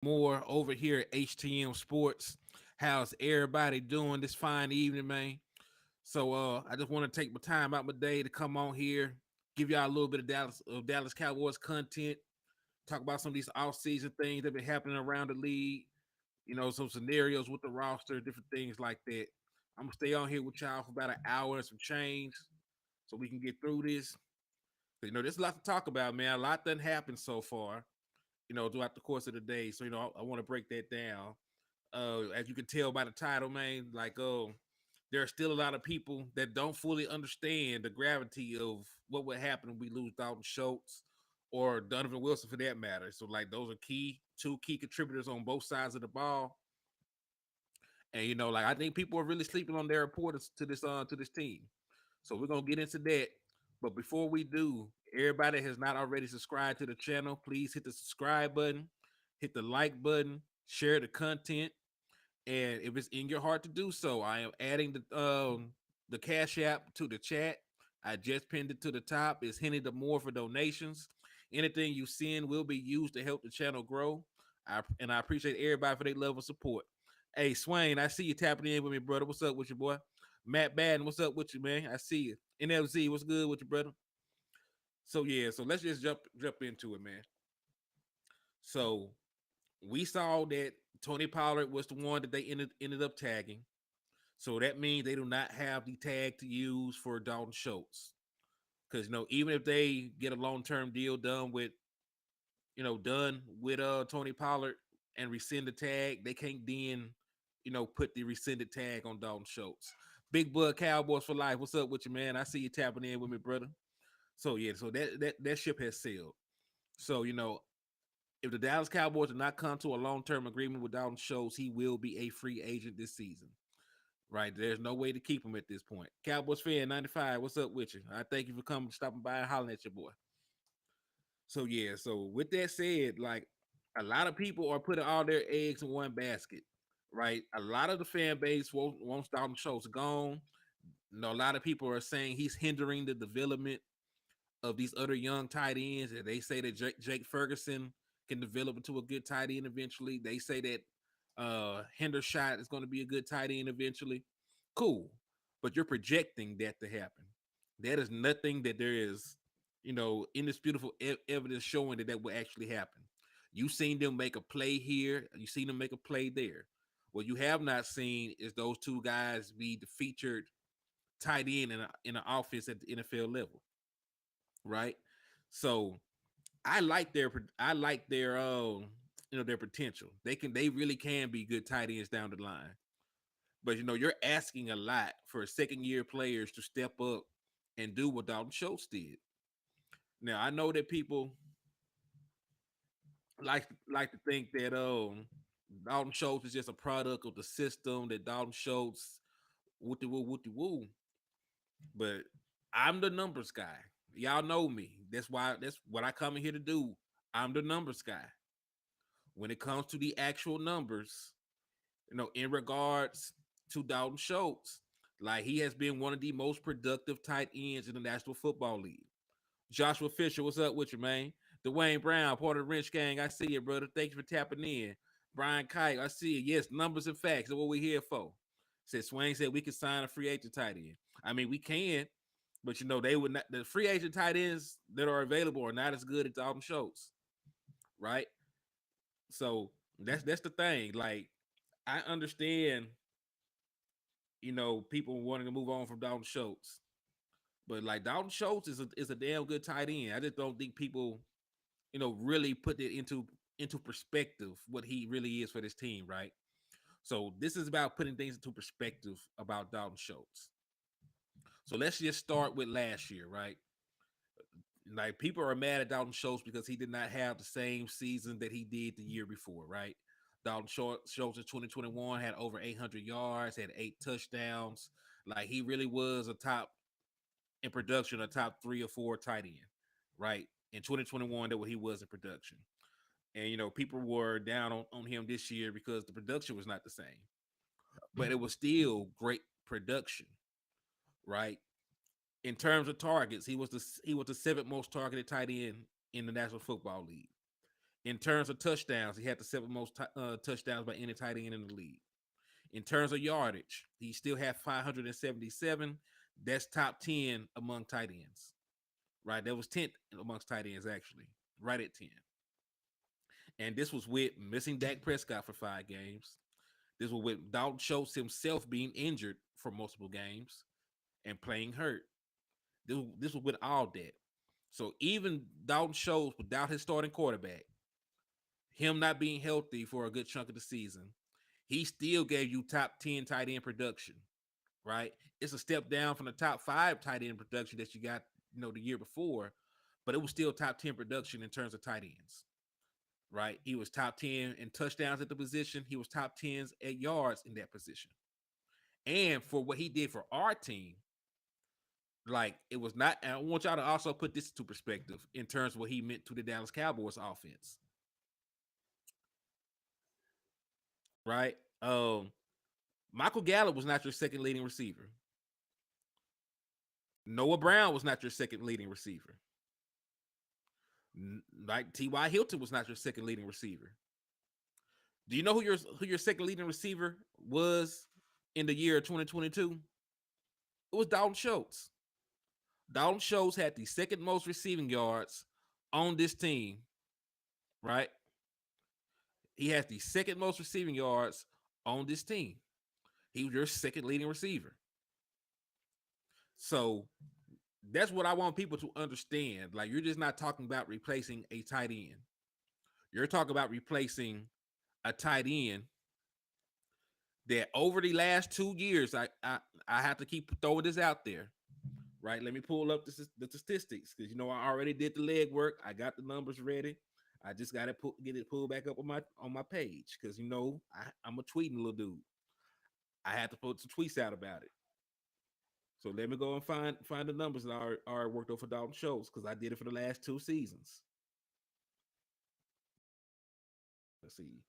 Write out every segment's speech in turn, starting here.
More over here at HTM Sports. How's everybody doing this fine evening, man? So I just want to take my time out my day to come on here, give y'all a little bit of Dallas Cowboys content, talk about some of these off-season things that been happening around the league, some scenarios with the roster, different things like that. I'm gonna stay on here with y'all for about an hour and some change so we can get through this. There's a lot to talk about, man. A lot done happened so far, throughout the course of the day. So, I want to break that down. As you can tell by the title, man, there are still a lot of people that don't fully understand the gravity of what would happen when we lose Dalton Schultz or Donovan Wilson for that matter. So, like, those are two key contributors on both sides of the ball. And I think people are really sleeping on their importance to this team. So we're gonna get into that. But before we do, everybody has not already subscribed to the channel. Please hit the subscribe button, hit the like button, share the content, and if it's in your heart to do so, I am adding the Cash App to the chat. I just pinned it to the top. It's Hennythemoor for donations. Anything you send will be used to help the channel grow. I appreciate everybody for their level of support. Hey, Swain, I see you tapping in with me, brother. What's up with you, boy? Matt Badden, what's up with you, man? I see you. NLZ, what's good with you, brother? So yeah, so let's just jump into it, man. So we saw that Tony Pollard was the one that they ended up tagging. So that means they do not have the tag to use for Dalton Schultz. Because even if they get a long-term deal done with Tony Pollard and rescind the tag, they can't then, put the rescinded tag on Dalton Schultz. Big Bud Cowboys for life. What's up with you, man? I see you tapping in with me, brother. So yeah, so that ship has sailed. So if the Dallas Cowboys do not come to a long-term agreement with Dalton Schultz, he will be a free agent this season. Right? There's no way to keep him at this point. Cowboys fan 95, what's up with you? I thank you for coming, stopping by and hollering at your boy. So yeah, so with that said, like a lot of people are putting all their eggs in one basket, right? A lot of the fan base won't Dalton Schultz gone. A lot of people are saying he's hindering the development of these other young tight ends. And they say that Jake Ferguson can develop into a good tight end eventually. They say that Hendershot is going to be a good tight end eventually. Cool. But you're projecting that to happen. That is nothing that there is, indisputable evidence showing that will actually happen. You've seen them make a play here. You've seen them make a play there. What you have not seen is those two guys be the featured tight end in an offense at the NFL level, right? So I like their their potential. They really can be good tight ends down the line. But you're asking a lot for second year players to step up and do what Dalton Schultz did. Now I know that people like to think that Dalton Schultz is just a product of the system, that Dalton Schultz wooty woo. But I'm the numbers guy. Y'all know me. That's what I come in here to do. I'm the numbers guy. When it comes to the actual numbers, in regards to Dalton Schultz, like he has been one of the most productive tight ends in the National Football League. Joshua Fisher, what's up with you, man? Dwayne Brown, part of the Wrench Gang, I see you, brother. Thanks for tapping in. Brian Kite, I see you. Yes, numbers and facts are what we're here for. Said Swain said we could sign a free agent tight end. I mean, we can, but they would not. The free agent tight ends that are available are not as good as Dalton Schultz, right? So that's the thing. Like, I understand, people wanting to move on from Dalton Schultz, but like Dalton Schultz is a damn good tight end. I just don't think people, really put it into perspective what he really is for this team, right? So this is about putting things into perspective about Dalton Schultz. So let's just start with last year, right? Like people are mad at Dalton Schultz because he did not have the same season that he did the year before, right? Dalton Schultz in 2021 had over 800 yards, had 8 touchdowns. Like he really was a top in production, a top 3 or 4 tight end, right? In 2021, that what he was in production. And people were down on him this year because the production was not the same. But it was still great production, right? In terms of targets, he was the seventh most targeted tight end in the National Football League. In terms of touchdowns, he had the seventh most touchdowns by any tight end in the league. In terms of yardage, he still had 577. That's top 10 among tight ends. Right? That was 10th amongst tight ends, actually. Right at 10. And this was with missing Dak Prescott for 5 games. This was with Dalton Schultz himself being injured for multiple games and playing hurt. This was with all that. So even Dalton Schultz, without his starting quarterback, him not being healthy for a good chunk of the season, he still gave you top 10 tight end production, right? It's a step down from the top 5 tight end production that you got, the year before, but it was still top 10 production in terms of tight ends, right? He was top 10 in touchdowns at the position. He was top 10s at yards in that position. And for what he did for our team, like it was not, and I want y'all to also put this into perspective in terms of what he meant to the Dallas Cowboys offense. Right? Michael Gallup was not your second leading receiver. Noah Brown was not your second leading receiver. Like T.Y. Hilton was not your second leading receiver. Do you know who your second leading receiver was in the year 2022? It was Dalton Schultz. Dalton Schultz had the second most receiving yards on this team, right? He has the second most receiving yards on this team. He was your second leading receiver. So that's what I want people to understand. Like, you're just not talking about replacing a tight end. You're talking about replacing a tight end that over the last 2 years, I have to keep throwing this out there, right? Let me pull up the statistics because I already did the legwork. I got the numbers ready. I just got to get it pulled back up on my page because I'm a tweeting little dude. I had to put some tweets out about it. So let me go and find the numbers that are worked over for Dalton Schultz because I did it for the last 2 seasons. Let's see,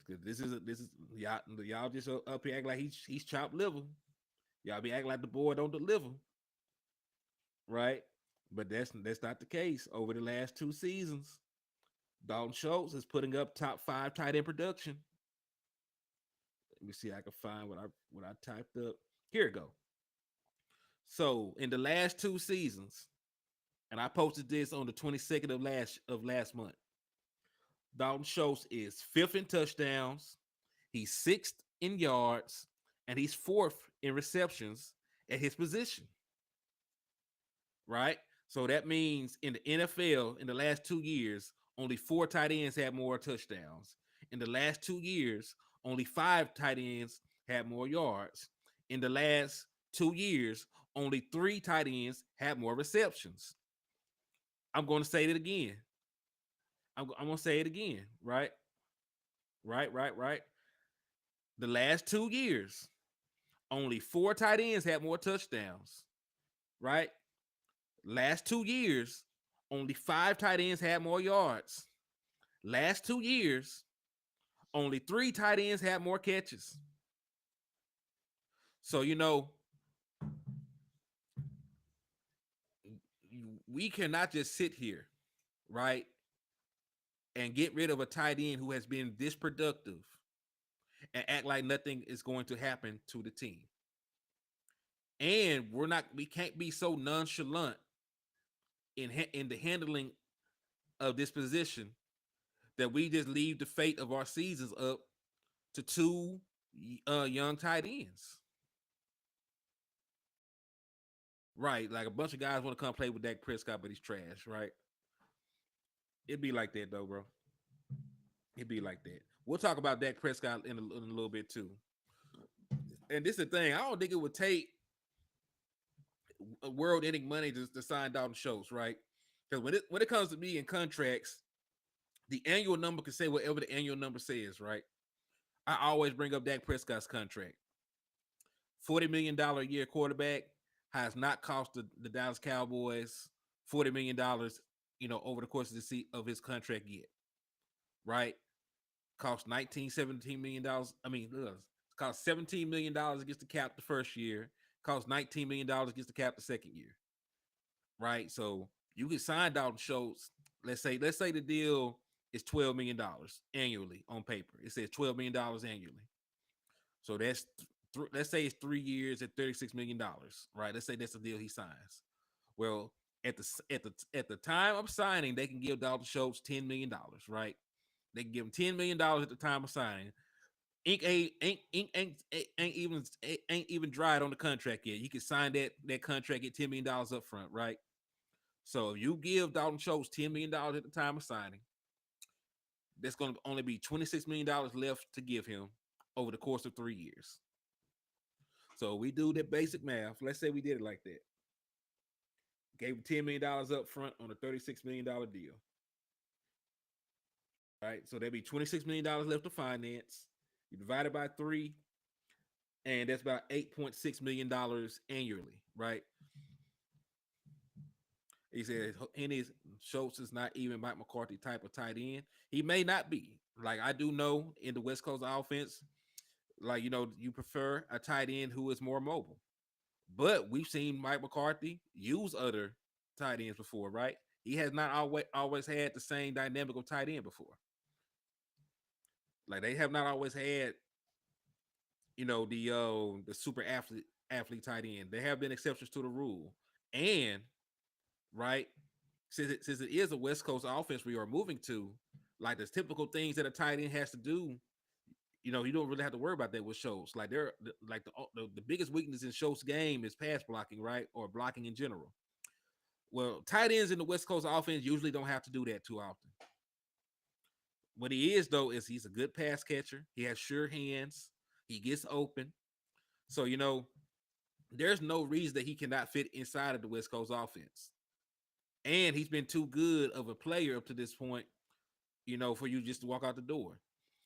because this is y'all just up here acting like he's chopped liver. Y'all be acting like the boy don't deliver, right? But that's not the case. Over the last 2 seasons, Dalton Schultz is putting up top 5 tight end production. Let me see. I can find what I typed up. Here we go. So in the last 2 seasons, and I posted this on the 22nd of last month. Dalton Schultz is 5th in touchdowns, he's 6th in yards, and he's 4th in receptions at his position. Right? So that means in the NFL, in the last 2 years, only 4 tight ends had more touchdowns. In the last 2 years, only 5 tight ends had more yards. In the last 2 years, only 3 tight ends had more receptions. I'm going to say it again. I'm going to say it again, right? Right. The last 2 years, only 4 tight ends had more touchdowns, right? Last 2 years, only 5 tight ends had more yards. Last 2 years, only 3 tight ends had more catches. So, we cannot just sit here, right, and get rid of a tight end who has been this productive and act like nothing is going to happen to the team. And we can't be so nonchalant in the handling of this position that we just leave the fate of our seasons up to 2 young tight ends. Right, like a bunch of guys want to come play with Dak Prescott, but he's trash, right? It'd be like that though, bro. It'd be like that. We'll talk about Dak Prescott in a little bit too. And this is the thing. I don't think it would take a world-ending money to sign Dalton Schultz, right? Because when it comes to me in contracts, the annual number can say whatever the annual number says, right? I always bring up Dak Prescott's contract. $40 million a year quarterback has not cost the Dallas Cowboys $40 million, over the course of his contract yet, right? Cost $17 million. I mean, it cost $17 million against the cap the first year. Cost $19 million against the cap the second year, right? So you can sign Dalton Schultz. Let's say the deal is $12 million annually on paper. It says $12 million annually. So let's say it's 3 years at $36 million, right? Let's say that's the deal he signs. Well, at the time of signing, they can give Dalton Schultz $10 million, right? They can give him $10 million at the time of signing. Ink ain't even dried on the contract yet. You can sign that contract, get $10 million up front, right? So if you give Dalton Schultz $10 million at the time of signing, that's going to only be $26 million left to give him over the course of 3 years. So we do that basic math. Let's say we did it like that. Gave him $10 million up front on a $36 million deal. Right? So there'd be $26 million left to finance. You divide it by 3, and that's about $8.6 million annually, right? He said Henny Schultz is not even Mike McCarthy type of tight end. He may not be. Like, I do know in the West Coast offense, like, you prefer a tight end who is more mobile. But we've seen Mike McCarthy use other tight ends before, right? He has not always had the same dynamic of tight end before. Like, they have not always had, the super athlete tight end. There have been exceptions to the rule. And right, since it is a West Coast offense we are moving to, like, the typical things that a tight end has to do, you don't really have to worry about that with Schultz. Like, they're like the biggest weakness in Schultz's game is pass blocking, right, or blocking in general. Well, tight ends in the West Coast offense usually don't have to do that too often. What he is, though, is he's a good pass catcher. He has sure hands. He gets open. So, there's no reason that he cannot fit inside of the West Coast offense. And he's been too good of a player up to this point, for you just to walk out the door.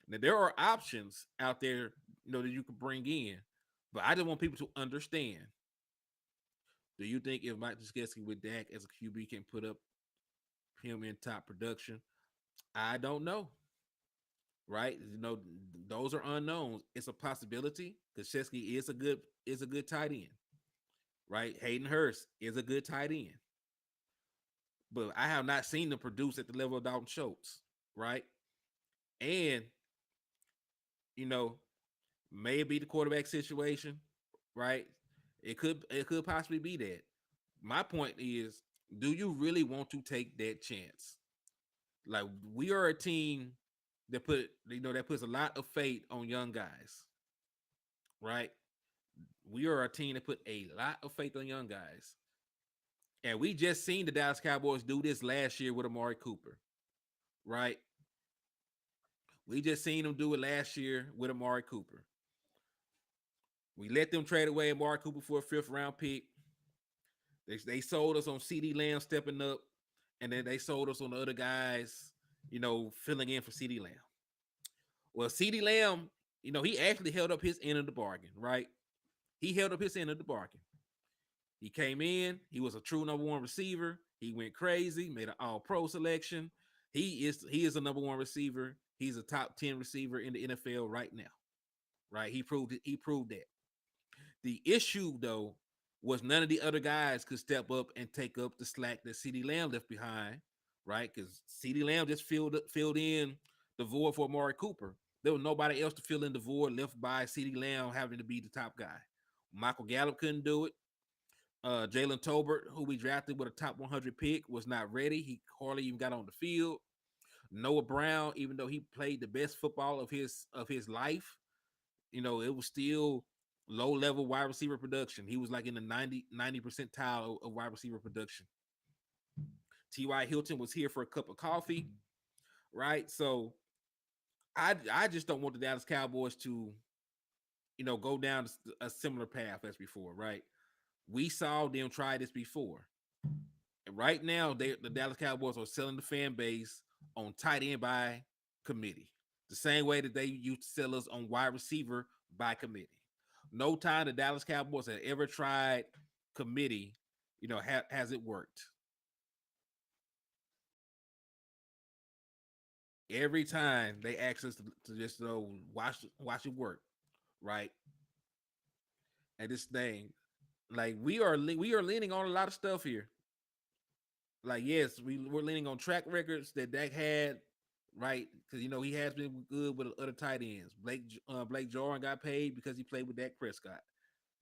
Now, there are options out there, that you can bring in. But I just want people to understand. Do you think if Mike Gesicki with Dak as a QB can put up him in top production? I don't know. Right? Those are unknowns. It's a possibility because Gesicki is a good tight end. Right? Hayden Hurst is a good tight end. But I have not seen them produce at the level of Dalton Schultz. Right? And, maybe the quarterback situation, right? It could possibly be that. My point is, do you really want to take that chance? Like, we are a team that puts a lot of faith on young guys, right? We are a team that put a lot of faith on young guys. And we just seen the Dallas Cowboys do this last year with Amari Cooper, right? We just seen them do it last year with Amari Cooper. We let them trade away Amari Cooper for a 5th-round pick. They sold us on CeeDee Lamb stepping up, and then they sold us on the other guys, filling in for CeeDee Lamb. Well, CeeDee Lamb, he actually held up his end of the bargain, right? He held up his end of the bargain. He came in. He was a true number 1 receiver. He went crazy, made an all-pro selection. He is a number 1 receiver. He's a top 10 receiver in the NFL right now, right? He proved it. He proved that. The issue, though, was none of the other guys could step up and take up the slack that CeeDee Lamb left behind, right? Because CeeDee Lamb just filled in the void for Amari Cooper. There was nobody else to fill in the void left by CeeDee Lamb having to be the top guy. Michael Gallup couldn't do it. Jalen Tolbert, who we drafted with a top 100 pick, was not ready. He hardly even got on the field. Noah Brown, even though he played the best football of his life, it was still low-level wide receiver production. He was like in the 90 percentile of wide receiver production. T.Y. Hilton was here for a cup of coffee, right? So I just don't want the Dallas Cowboys to, go down a similar path as before, right? We saw them try this before. And right now, the Dallas Cowboys are selling the fan base on tight end by committee, the same way that they used to sell us on wide receiver by committee. No time the Dallas Cowboys have ever tried committee, has it worked. Every time they ask us to just watch it work, right? And this thing, like, we are leaning on a lot of stuff here. Like, yes, we're leaning on track records that Dak had right? Because he has been good with other tight ends. Blake Jordan got paid because he played with Dak Prescott,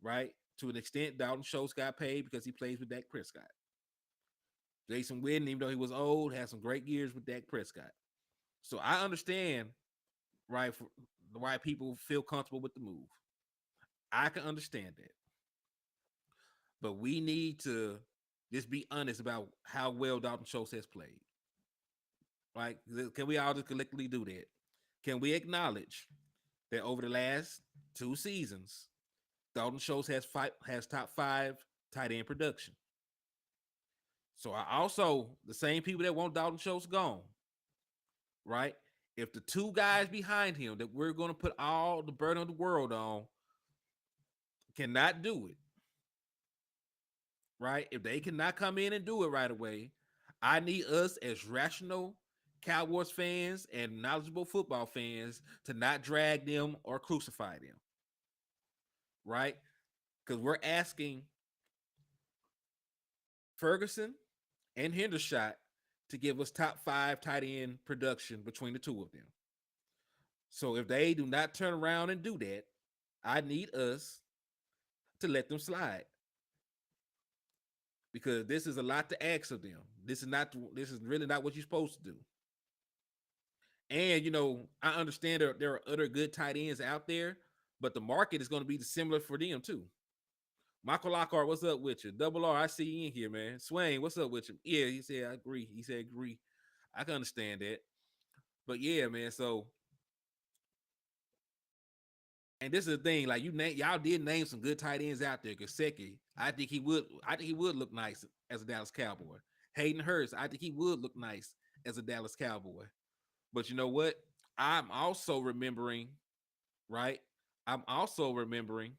right? To an extent, Dalton Schultz got paid because he plays with Dak Prescott. Jason Witten, even though he was old, had some great years with Dak Prescott. So I understand, right, for why people feel comfortable with the move. I can understand that. But we need to just be honest about how well Dalton Schultz has played. Right? Can we all just collectively do that? Can we acknowledge that over the last 2 seasons, Dalton Schultz has top 5 tight end production? So I also, the same people that want Dalton Schultz gone, right? If the two guys behind him that we're going to put all the burden of the world on cannot do it, right? If they cannot come in and do it right away, I need us as rational Cowboys fans and knowledgeable football fans to not drag them or crucify them, right? Because we're asking Ferguson and Hendershot to give us top 5 tight end production between the two of them. So if they do not turn around and do that, I need us to let them slide, because this is a lot to ask of them. This is really not what you're supposed to do. And I understand there are other good tight ends out there, but the market is going to be similar for them too. Michael Lockhart, what's up with you? Double R, I see you in here, man. Swain, what's up with you? Yeah, he said I agree. He said agree. I can understand that. But yeah, man. So, and this is the thing, like y'all did name some good tight ends out there. Gesicki, I think he would look nice as a Dallas Cowboy. Hayden Hurst, I think he would look nice as a Dallas Cowboy. But you know what? I'm also remembering, right? I'm also remembering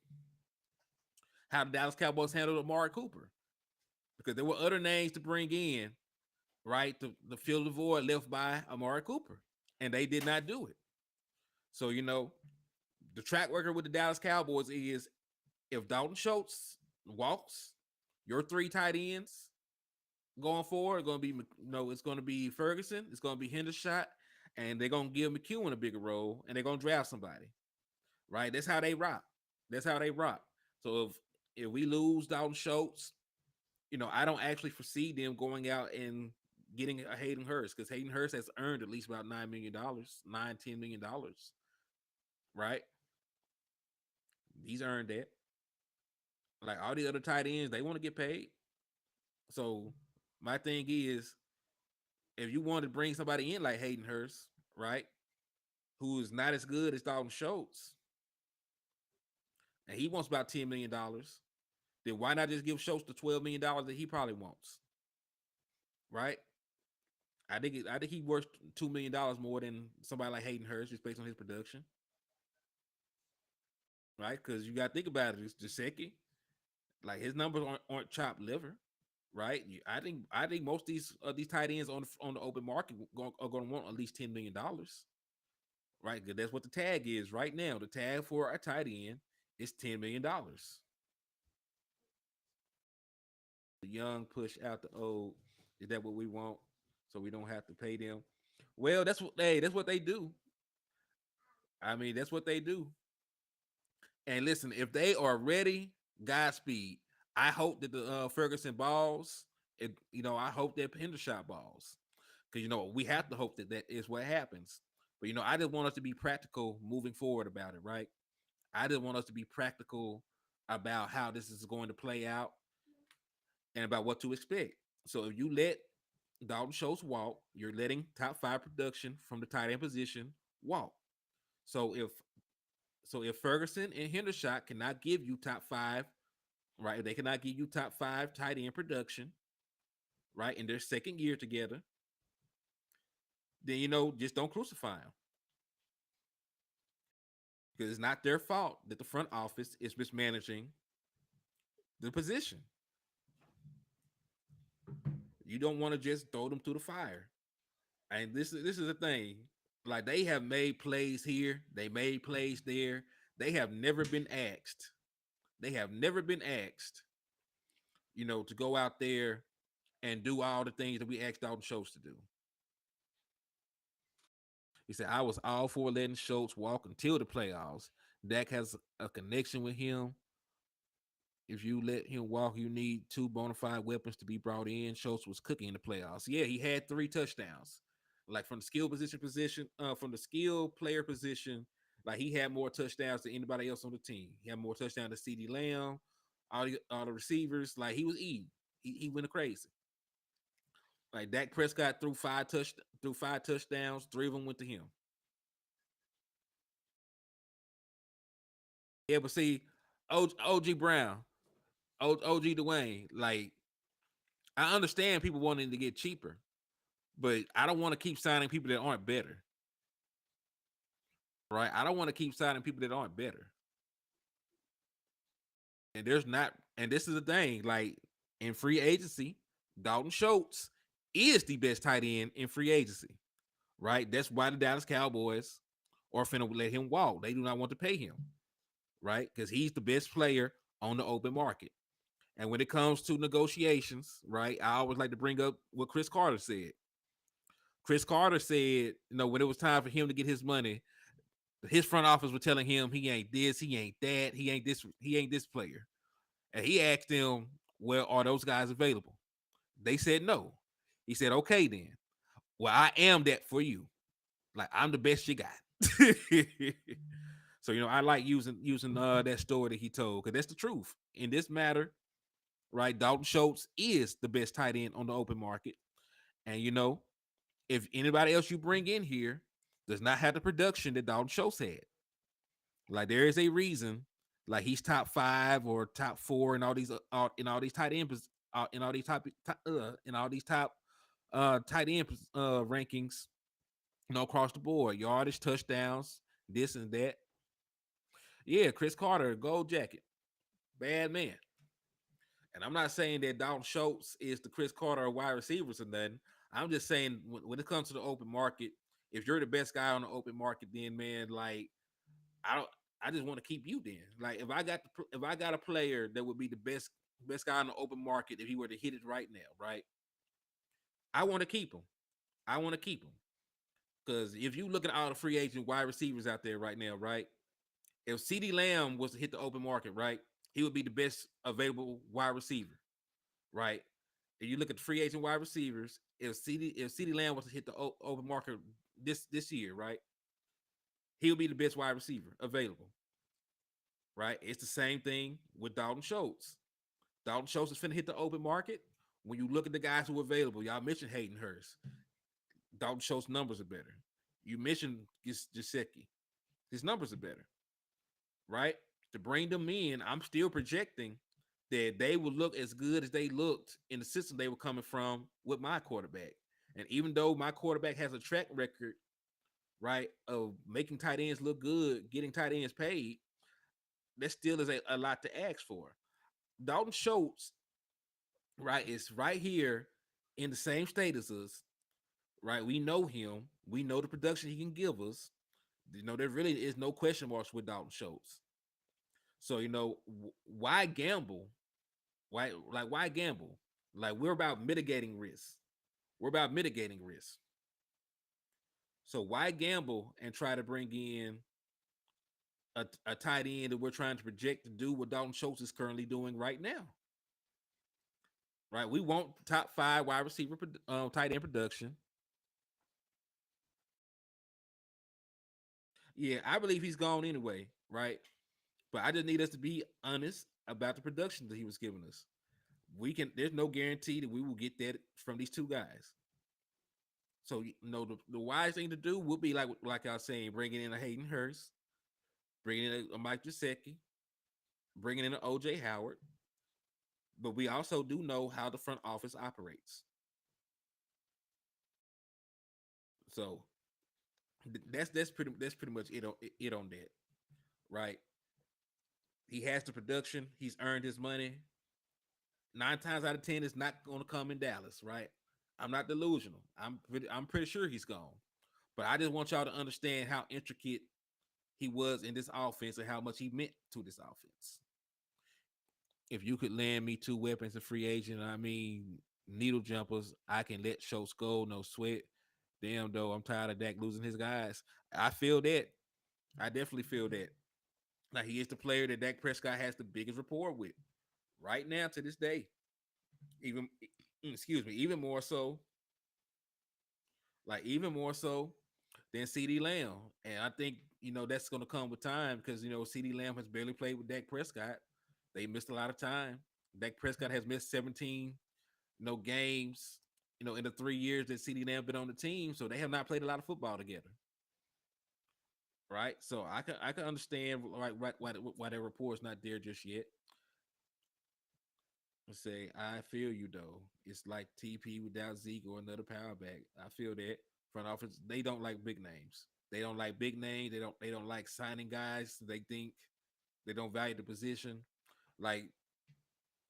how the Dallas Cowboys handled Amari Cooper, because there were other names to bring in, right, to fill the void left by Amari Cooper, and they did not do it. So the track record with the Dallas Cowboys is, if Dalton Schultz walks, your 3 tight ends going forward are going to be, it's going to be Ferguson, it's going to be Hendershot, and they're going to give McEwen a bigger role, and they're going to draft somebody, right? That's how they rock. That's how they rock. So if we lose Dalton Schultz, I don't actually foresee them going out and getting a Hayden Hurst, because Hayden Hurst has earned at least about $9 million, $10 million, right? He's earned that. Like all the other tight ends, they want to get paid. So my thing is, if you want to bring somebody in like Hayden Hurst, right, who is not as good as Dalton Schultz, and he wants about $10 million, then why not just give Schultz the $12 million that he probably wants, right? I think he worth $2 million more than somebody like Hayden Hurst, just based on his production, right? Because you got to think about it. It's Gesicki, like his numbers aren't chopped liver, right? I think most of these tight ends on the open market are going to want at least $10 million, right? Because that's what the tag is right now. The tag for a tight end is $10 million. The young push out the old. Is that what we want? So we don't have to pay them. Well, that's what they do. I mean, that's what they do. And listen, if they are ready, Godspeed. I hope that the Ferguson balls. I hope that Hendershot balls, because we have to hope that is what happens. But I just want us to be practical moving forward about it, right? I just want us to be practical about how this is going to play out and about what to expect. So if you let Dalton Schultz walk, you're letting top 5 production from the tight end position walk. So if Ferguson and Hendershot cannot give you top 5, right? If they cannot give you top 5 tight end production, right, in their second year together, then just don't crucify them, because it's not their fault that the front office is mismanaging the position. You don't want to just throw them through the fire. And this is the thing. Like, they have made plays here, they made plays there. They have never been asked. They have never been asked, to go out there and do all the things that we asked Dalton Schultz to do. He said, I was all for letting Schultz walk until the playoffs. Dak has a connection with him. If you let him walk, you need two bona fide weapons to be brought in. Schultz was cooking in the playoffs. Yeah, he had 3 touchdowns. Like from the from the skill player position, like he had more touchdowns than anybody else on the team. He had more touchdowns than CD Lamb, all the receivers. Like he was eating. He went crazy. Like Dak Prescott threw 5 touchdowns. 3 of them went to him. Yeah, but see, OG Brown, OG Dwayne, like I understand people wanting to get cheaper, but I don't want to keep signing people that aren't better. Right? I don't want to keep signing people that aren't better. And there's not, and this is the thing, like in free agency, Dalton Schultz is the best tight end in free agency. Right? That's why the Dallas Cowboys are finna let him walk. They do not want to pay him. Right? Because he's the best player on the open market. And when it comes to negotiations, right, I always like to bring up what Chris Carter said. Chris Carter said, when it was time for him to get his money, his front office was telling him he ain't this, he ain't that, he ain't this player. And he asked them, well, are those guys available? They said no. He said, okay, then. Well, I am that for you. Like I'm the best you got. So I like using that story that he told because that's the truth. In this matter, right? Dalton Schultz is the best tight end on the open market. And if anybody else you bring in here does not have the production that Dalton Schultz had, like there is a reason, like he's top 5 or top 4 in all these tight ends in all these top tight end rankings, across the board, yardage, touchdowns, this and that. Yeah, Chris Carter, gold jacket, bad man. And I'm not saying that Dalton Schultz is the Chris Carter of wide receivers or nothing. I'm just saying when it comes to the open market, if you're the best guy on the open market, then man, like I don't. I just want to keep you then. Like if I got a player that would be the best guy on the open market if he were to hit it right now, right? I want to keep him. I want to keep him because if you look at all the free agent wide receivers out there right now, right? If CD Lamb was to hit the open market, right, he would be the best available wide receiver, right? If you look at the free agent wide receivers, if CD Lamb was to hit the open market this year, right, he would be the best wide receiver available, right? It's the same thing with Dalton Schultz. Dalton Schultz is finna hit the open market. When you look at the guys who are available, y'all mentioned Hayden Hurst. Dalton Schultz numbers are better. You mentioned Gesicki. His numbers are better, right? To bring them in, I'm still projecting that they will look as good as they looked in the system they were coming from with my quarterback. And even though my quarterback has a track record, right, of making tight ends look good, getting tight ends paid, that still is a lot to ask for. Dalton Schultz, right, is right here in the same state as us, right? We know him. We know the production he can give us. There really is no question marks with Dalton Schultz. So, why gamble? Why gamble? Like we're about mitigating risk. We're about mitigating risk. So why gamble and try to bring in a tight end that we're trying to project to do what Dalton Schultz is currently doing right now? Right? We want top 5 wide receiver tight end production. Yeah, I believe he's gone anyway, right? But I just need us to be honest about the production that he was giving us. There's no guarantee that we will get that from these 2 guys. So the wise thing to do would be like I was saying, bringing in a Hayden Hurst, bringing in a Mike Gesicki, bringing in an OJ Howard. But we also do know how the front office operates. So that's pretty much it on that, right? He has the production. He's earned his money. 9 times out of 10, it's not going to come in Dallas, right? I'm not delusional. I'm pretty sure he's gone. But I just want y'all to understand how intricate he was in this offense and how much he meant to this offense. If you could land me 2 weapons in free agent, I mean needle jumpers, I can let Schultz go, no sweat. Damn though, I'm tired of Dak losing his guys. I feel that. I definitely feel that. Like he is the player that Dak Prescott has the biggest rapport with right now to this day. Even excuse me, even more so, even more so than CD Lamb. And I think, that's gonna come with time because CD Lamb has barely played with Dak Prescott. They missed a lot of time. Dak Prescott has missed 17, games, in the 3 years that CD Lamb been on the team. So they have not played a lot of football together. Right. So I can understand why their report's not there just yet. Say, I feel you though. It's like TP without Zeke or another power back. I feel that front office, they don't like big names. They don't like big names. They don't like signing guys. They think they don't value the position. Like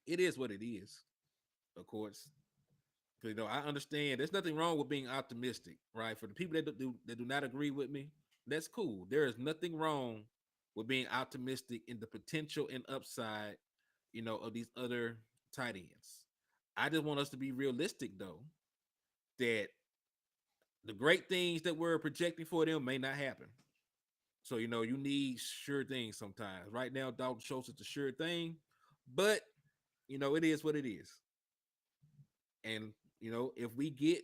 it is what it is, of course. I understand there's nothing wrong with being optimistic, right? For the people that do not agree with me, that's cool. There is nothing wrong with being optimistic in the potential and upside, of these other tight ends. I just want us to be realistic though, that the great things that we're projecting for them may not happen. So you need sure things sometimes. Right now, Dalton Schultz is a sure thing, but it is what it is. And if we get,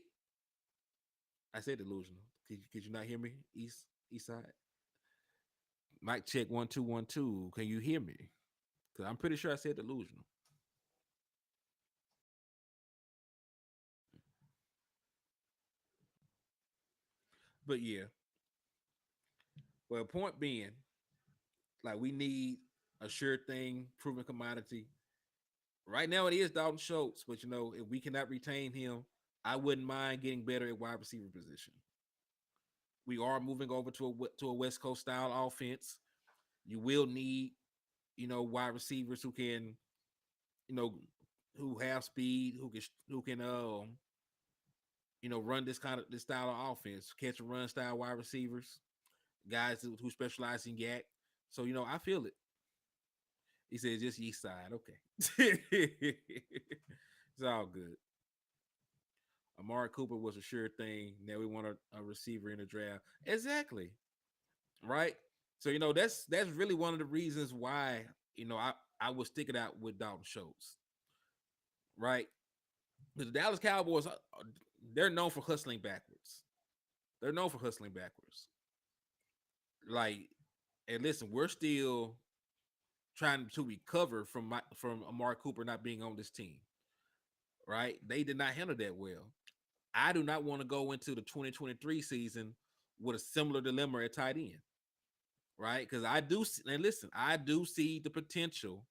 I said delusional. Could you not hear me? East side. Mic check 1 2 1 2. Can you hear me? Because I'm pretty sure I said delusional. But yeah. Well, point being, like we need a sure thing, proven commodity. Right now it is Dalton Schultz, but if we cannot retain him, I wouldn't mind getting better at wide receiver position. We are moving over to a West Coast style offense. You will need, wide receivers who can, you know, who have speed, who can run this style of offense, catch and run style wide receivers, guys who specialize in yak. So I feel it. He says just East Side. Okay, it's all good. Amari Cooper was a sure thing. Now we want a receiver in the draft. Exactly. Right. So that's really one of the reasons why I was sticking out with Dalton Schultz. Right. The Dallas Cowboys, they're known for hustling backwards. They're known for hustling backwards. Like, and listen, we're still trying to recover from Amari Cooper not being on this team. Right? They did not handle that well. I do not want to go into the 2023 season with a similar dilemma at tight end. Right? Because and listen, I do see the potential,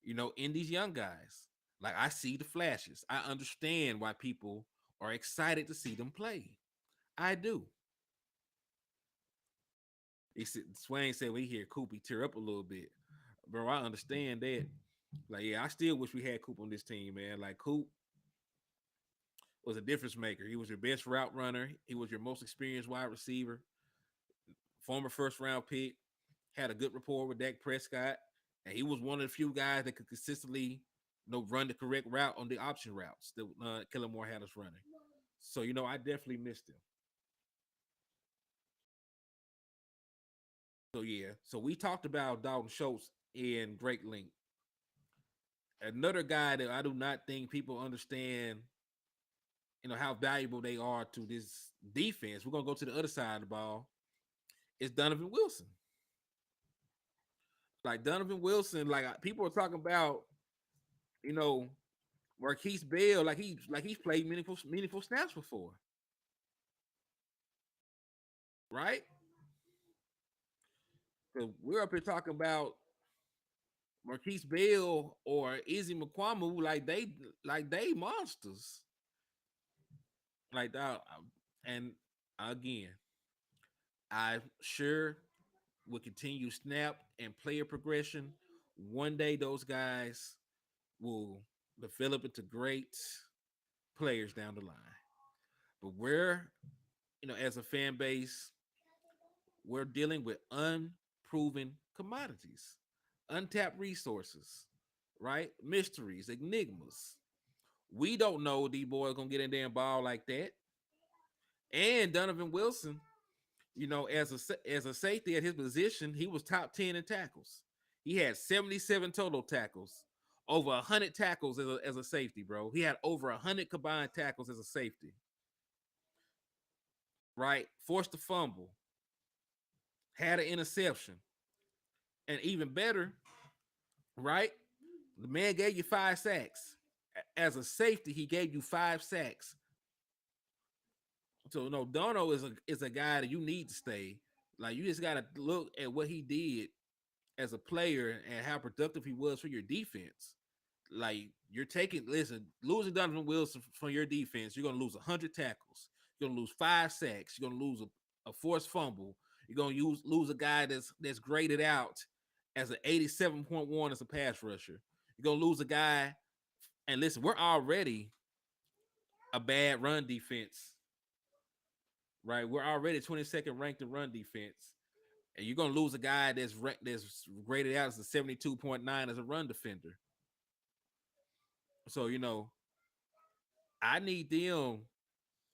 in these young guys. Like I see the flashes. I understand why people are excited to see them play. I do. Swain said we hear Koopy tear up a little bit. Bro, I understand that. Like, yeah, I still wish we had Coop on this team, man. Like Coop was a difference maker. He was your best route runner. He was your most experienced wide receiver. Former first round pick. Had a good rapport with Dak Prescott. And he was one of the few guys that could consistently, run the correct route on the option routes that Kellen Moore had us running. So, I definitely missed him. So yeah. So we talked about Dalton Schultz in great length. Another guy that I do not think people understand, how valuable they are to this defense. We're gonna go to the other side of the ball. It's Donovan Wilson. Like Donovan Wilson, like people are talking about, you know, Marquise Bell, like he's played meaningful snaps before, right? So we're up here talking about Marquise Bell or Izzy McQuamu, like they monsters, like that. And again, I sure will continue snap and player progression. One day, those guys will develop into great players down the line. But as a fan base, we're dealing with unproven commodities, untapped resources, right? Mysteries, enigmas. We don't know these boys gonna get in there and ball like that. And Donovan Wilson, as a safety at his position, he was top 10 in tackles. He had 77 total tackles, over 100 tackles as a safety, bro. He had over 100 combined tackles as a safety, right? Forced a fumble, had an interception, and even better, right? The man gave you 5 sacks. As a safety, he gave you 5 sacks. So no, Dono is a guy that you need to stay. Like you just gotta look at what he did as a player and how productive he was for your defense. Like you're taking, listen, losing Donovan Wilson from your defense, you're gonna lose 100 tackles. You're gonna lose 5 sacks. You're gonna lose a forced fumble. You're gonna lose a guy that's graded out as an 87.1 as a pass rusher. You're gonna lose a guy, and listen, we're already a bad run defense, right? We're already 22nd ranked in run defense, and you're gonna lose a guy that's graded out as a 72.9 as a run defender. So I need them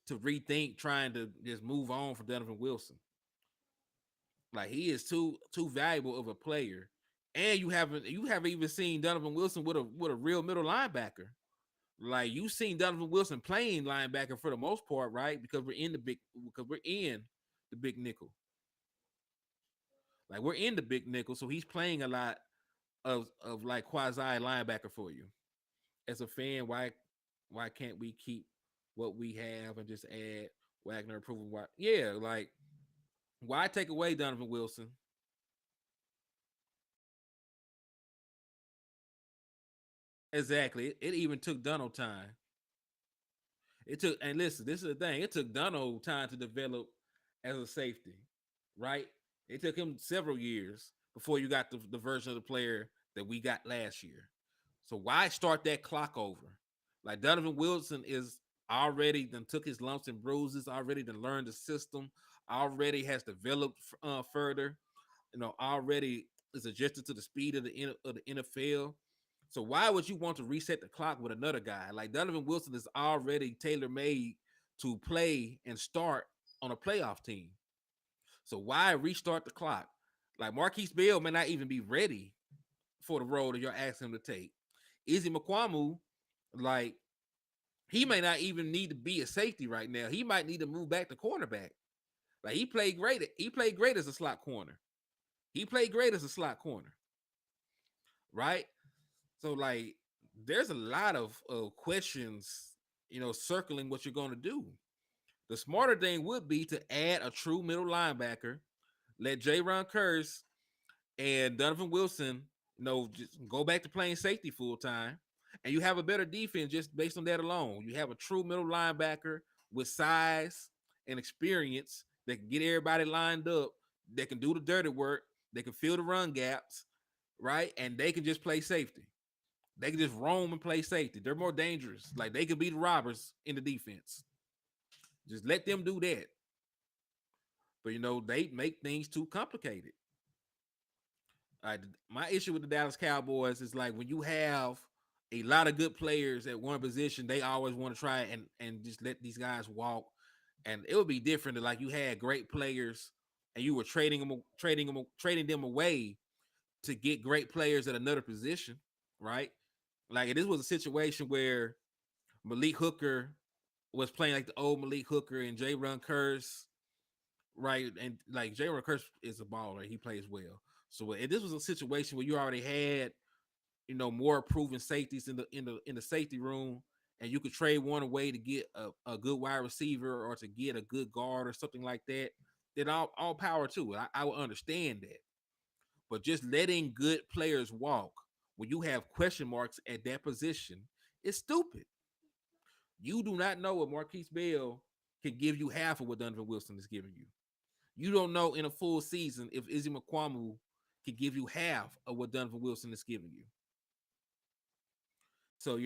to rethink trying to just move on from Donovan Wilson. Like he is too valuable of a player, and you haven't even seen Donovan Wilson with a real middle linebacker. Like you've seen Donovan Wilson playing linebacker for the most part, right? Because we're in the big nickel. Like we're in the big nickel, so he's playing a lot of like quasi linebacker for you. As a fan, why can't we keep what we have and just add Wagner approval? Why? Yeah, like why take away Donovan Wilson? Exactly. It even took Dono time. It took, and listen, this is the thing. It took Dono time to develop as a safety, right? It took him several years before you got the version of the player that we got last year. So why start that clock over? Like Donovan Wilson is already done took his lumps and bruises, already done learned the system, already has developed further, already is adjusted to the speed of the NFL. So why would you want to reset the clock with another guy? Like Donovan Wilson is already tailor made to play and start on a playoff team. So why restart the clock? Like Marquise Bell may not even be ready for the role that you're asking him to take. Izzy McQuamu, like he may not even need to be a safety right now. He might need to move back to cornerback. Like he played great. He played great as a slot corner. He played great as a slot corner, right? So like, there's a lot of questions, circling what you're going to do. The smarter thing would be to add a true middle linebacker, let Ron Curse and Donovan Wilson, just go back to playing safety full time, and you have a better defense just based on that alone. You have a true middle linebacker with size and experience that can get everybody lined up, that can do the dirty work, they can fill the run gaps, right? And they can just play safety. They can just roam and play safety. They're more dangerous. Like they could be the robbers in the defense. Just let them do that. But they make things too complicated. My issue with the Dallas Cowboys is like when you have a lot of good players at one position, they always want to try and just let these guys walk. And it would be different if like you had great players and you were trading them away to get great players at another position, right? Like this was a situation where Malik Hooker was playing like the old Malik Hooker and Ron Curse, right? And like Ron Curse is a baller; he plays well. So if this was a situation where you already had, more proven safeties in the safety room, and you could trade one away to get a good wide receiver or to get a good guard or something like that, then all power to it. I would understand that. But just letting good players walk when you have question marks at that position is stupid. You do not know what Marquise Bell can give you half of what Donovan Wilson is giving you. You don't know in a full season if Izzy McQuamu can give you half of what Donovan Wilson is giving you. So,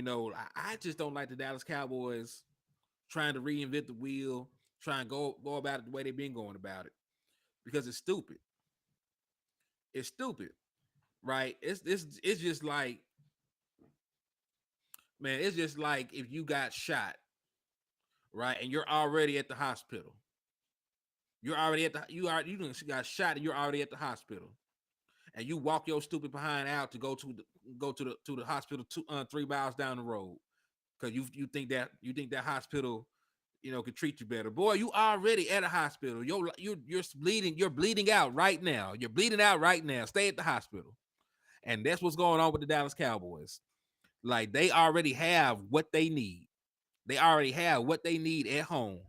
I just don't like the Dallas Cowboys trying to reinvent the wheel, try and go about it the way they've been going about it. Because it's stupid. It's stupid. Right? It's just like, man, it's just like if you got shot right? And you're already at the hospital. You're already at the you got shot and you're already at the hospital. And you walk your stupid behind out to go to the hospital 3 miles down the road because you think that hospital can treat you better. Boy, you already at a hospital. You're bleeding. You're bleeding out right now. You're bleeding out right now. Stay at the hospital. And that's what's going on with the Dallas Cowboys. Like they already have what they need. They already have what they need at home.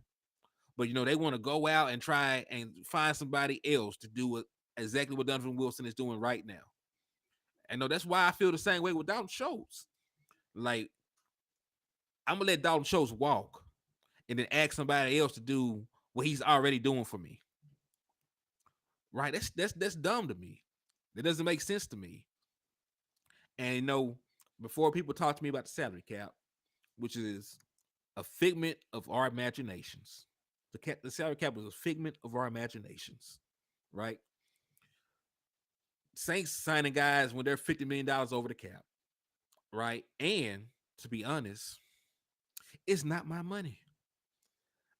But they want to go out and try and find somebody else to do exactly what Donovan Wilson is doing right now. And no, that's why I feel the same way with Dalton Schultz. Like I'm gonna let Dalton Schultz walk and then ask somebody else to do what he's already doing for me. Right? That's dumb to me. That doesn't make sense to me. And before people talk to me about the salary cap, which is a figment of our imaginations. The salary cap is a figment of our imaginations, right? Saints signing guys when they're $50 million over the cap, right? And to be honest, it's not my money.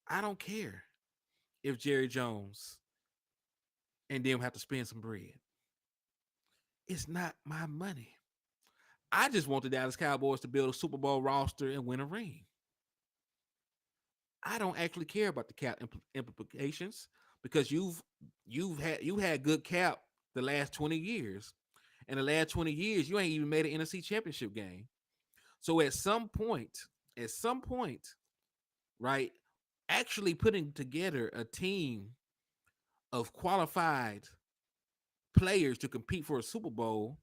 I don't care if Jerry Jones and them have to spend some bread. It's not my money. I just want the Dallas Cowboys to build a Super Bowl roster and win a ring. I don't actually care about the cap implications because you had good cap the last 20 years. In the last 20 years, you ain't even made an NFC championship game. So at some point, right, actually putting together a team of qualified players to compete for a Super Bowl,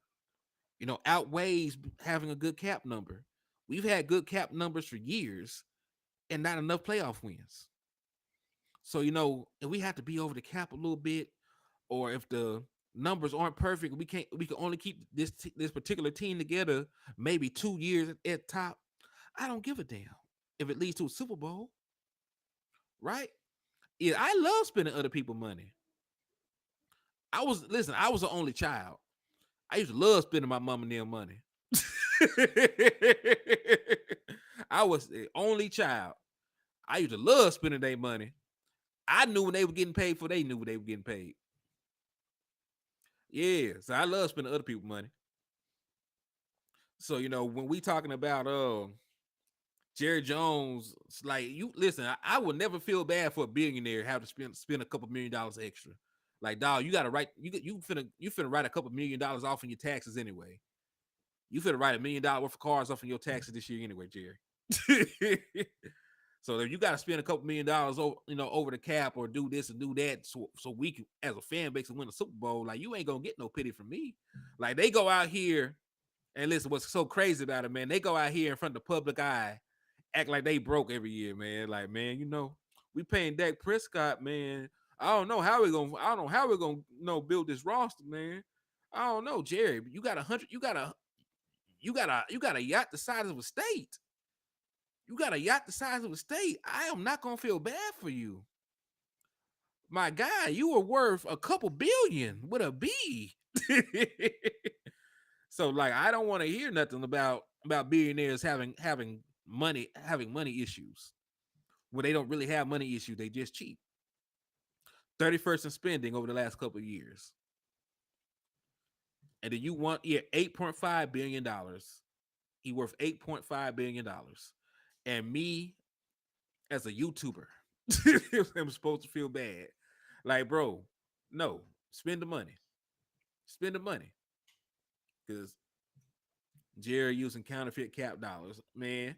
outweighs having a good cap number. We've had good cap numbers for years and not enough playoff wins. So, if we have to be over the cap a little bit, or if the numbers aren't perfect, we can only keep this particular team together maybe 2 years at top. I don't give a damn if it leads to a Super Bowl, right? Yeah, I love spending other people's money. I was an only child. I used to love spending my mom and them money. I was the only child. I used to love spending their money. I knew when they were getting paid for, they knew when they were getting paid. Yeah, so I love spending other people's money. So when we talking about Jerry Jones, like you listen, I would never feel bad for a billionaire have to spend a couple $1,000,000 extra. Like dog, you got to write you finna write a couple $1,000,000 off in your taxes anyway. You finna write $1,000,000 worth of cars off in your taxes this year anyway, Jerry. So if you got to spend a couple $1,000,000 over the cap or do this and do that, so we can, as a fan base, win a Super Bowl, like you ain't gonna get no pity from me. Like they go out here and listen, what's so crazy about it, man? They go out here in front of the public eye, act like they broke every year, man. Like, man, we paying Dak Prescott, man. I don't know how we're gonna build this roster, man. I don't know, Jerry. You got a yacht the size of a state. You got a yacht the size of a state. I am not gonna feel bad for you. My guy, you were worth a couple billion with a B. So like I don't want to hear nothing about billionaires having money issues. When they don't really have money issues, they just cheap. 31st in spending over the last couple of years. And then you want $8.5 billion. He worth $8.5 billion. And me as a YouTuber, I'm supposed to feel bad. Like, bro, no, spend the money. Spend the money. Because Jerry using counterfeit cap dollars, man.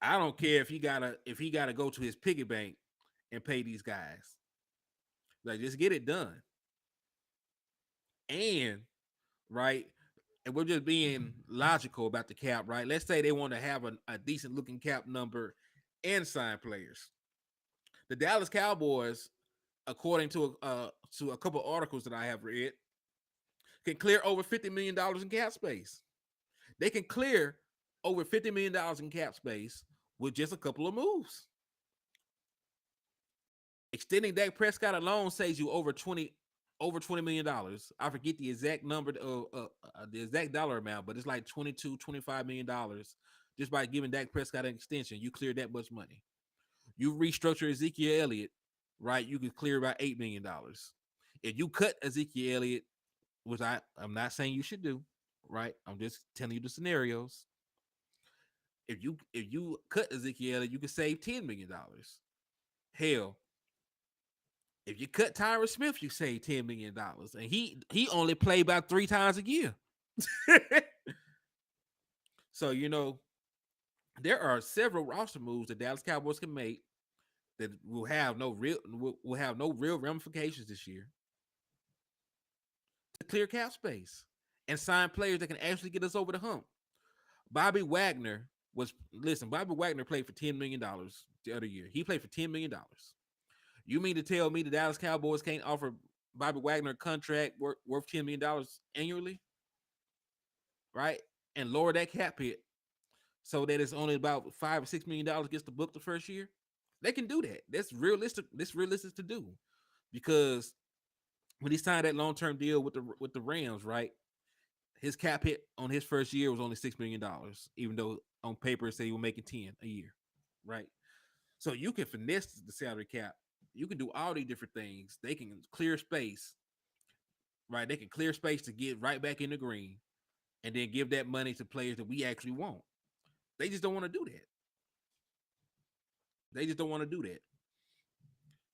I don't care if he gotta go to his piggy bank and pay these guys. Like, just get it done. And right, and we're just being logical about the cap, right? Let's say they want to have a decent looking cap number and sign players. The Dallas Cowboys, according to a couple articles that I have read, can clear over $50 million in cap space. They can clear over $50 million in cap space with just a couple of moves. Extending Dak Prescott alone saves you over $20 million. I forget the exact number, the exact dollar amount, but it's like $22, $25 million just by giving Dak Prescott an extension. You clear that much money. You restructure Ezekiel Elliott, right? You could clear about $8 million. If you cut Ezekiel Elliott, which I'm not saying you should do, right? I'm just telling you the scenarios. If you cut Ezekiel Elliott, you could save $10 million. Hell, if you cut Tyron Smith, you save $10 million, and he only played about 3 times a year. So there are several roster moves the Dallas Cowboys can make that will have no real ramifications this year to clear cap space and sign players that can actually get us over the hump. Bobby Wagner Bobby Wagner played for $10 million the other year. He played for $10 million. You mean to tell me the Dallas Cowboys can't offer Bobby Wagner a contract worth $10 million annually, right? And lower that cap hit so that it's only about $5 or $6 million gets the book the first year? They can do that. That's realistic. That's realistic to do, because when he signed that long-term deal with the Rams, right? His cap hit on his first year was only $6 million, even though on paper it said he was making 10 a year, right? So you can finesse the salary cap. You can do all these different things. They can clear space, right? They can clear space to get right back in the green, and then give that money to players that we actually want. They just don't want to do that. They just don't want to do that,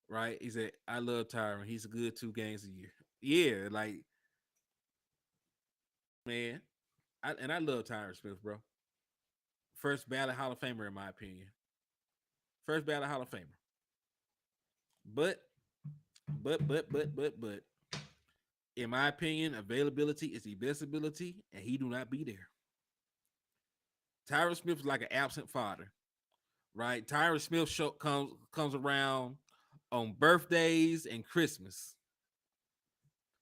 right? He said, "I love Tyron. He's a good 2 games a year." Yeah, like, man, I love Tyron Smith, bro. First ballot Hall of Famer in my opinion. First ballot Hall of Famer. But, but, in my opinion, availability is the best ability, and he do not be there. Tyron Smith is like an absent father, right? Tyron Smith comes around on birthdays and Christmas.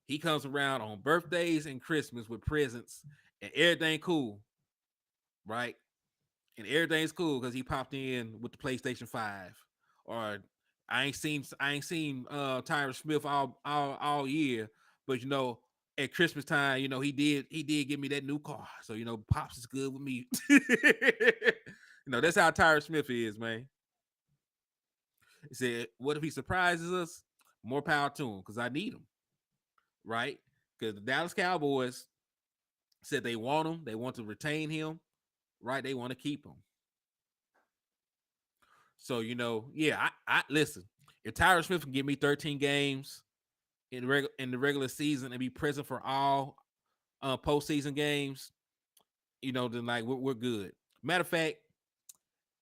He comes around on birthdays and Christmas with presents, and everything cool, right? And everything's cool because he popped in with the PlayStation 5. Or I ain't seen Tyron Smith all year, but at Christmas time, he did give me that new car. So Pops is good with me. That's how Tyron Smith is, man. He said, what if he surprises us? More power to him, because I need him, right? Because the Dallas Cowboys said they want him, they want to retain him, right? They want to keep him. So yeah, I listen. If Tyron Smith can give me 13 games in the regular season and be present for all postseason games, then like we're good. Matter of fact,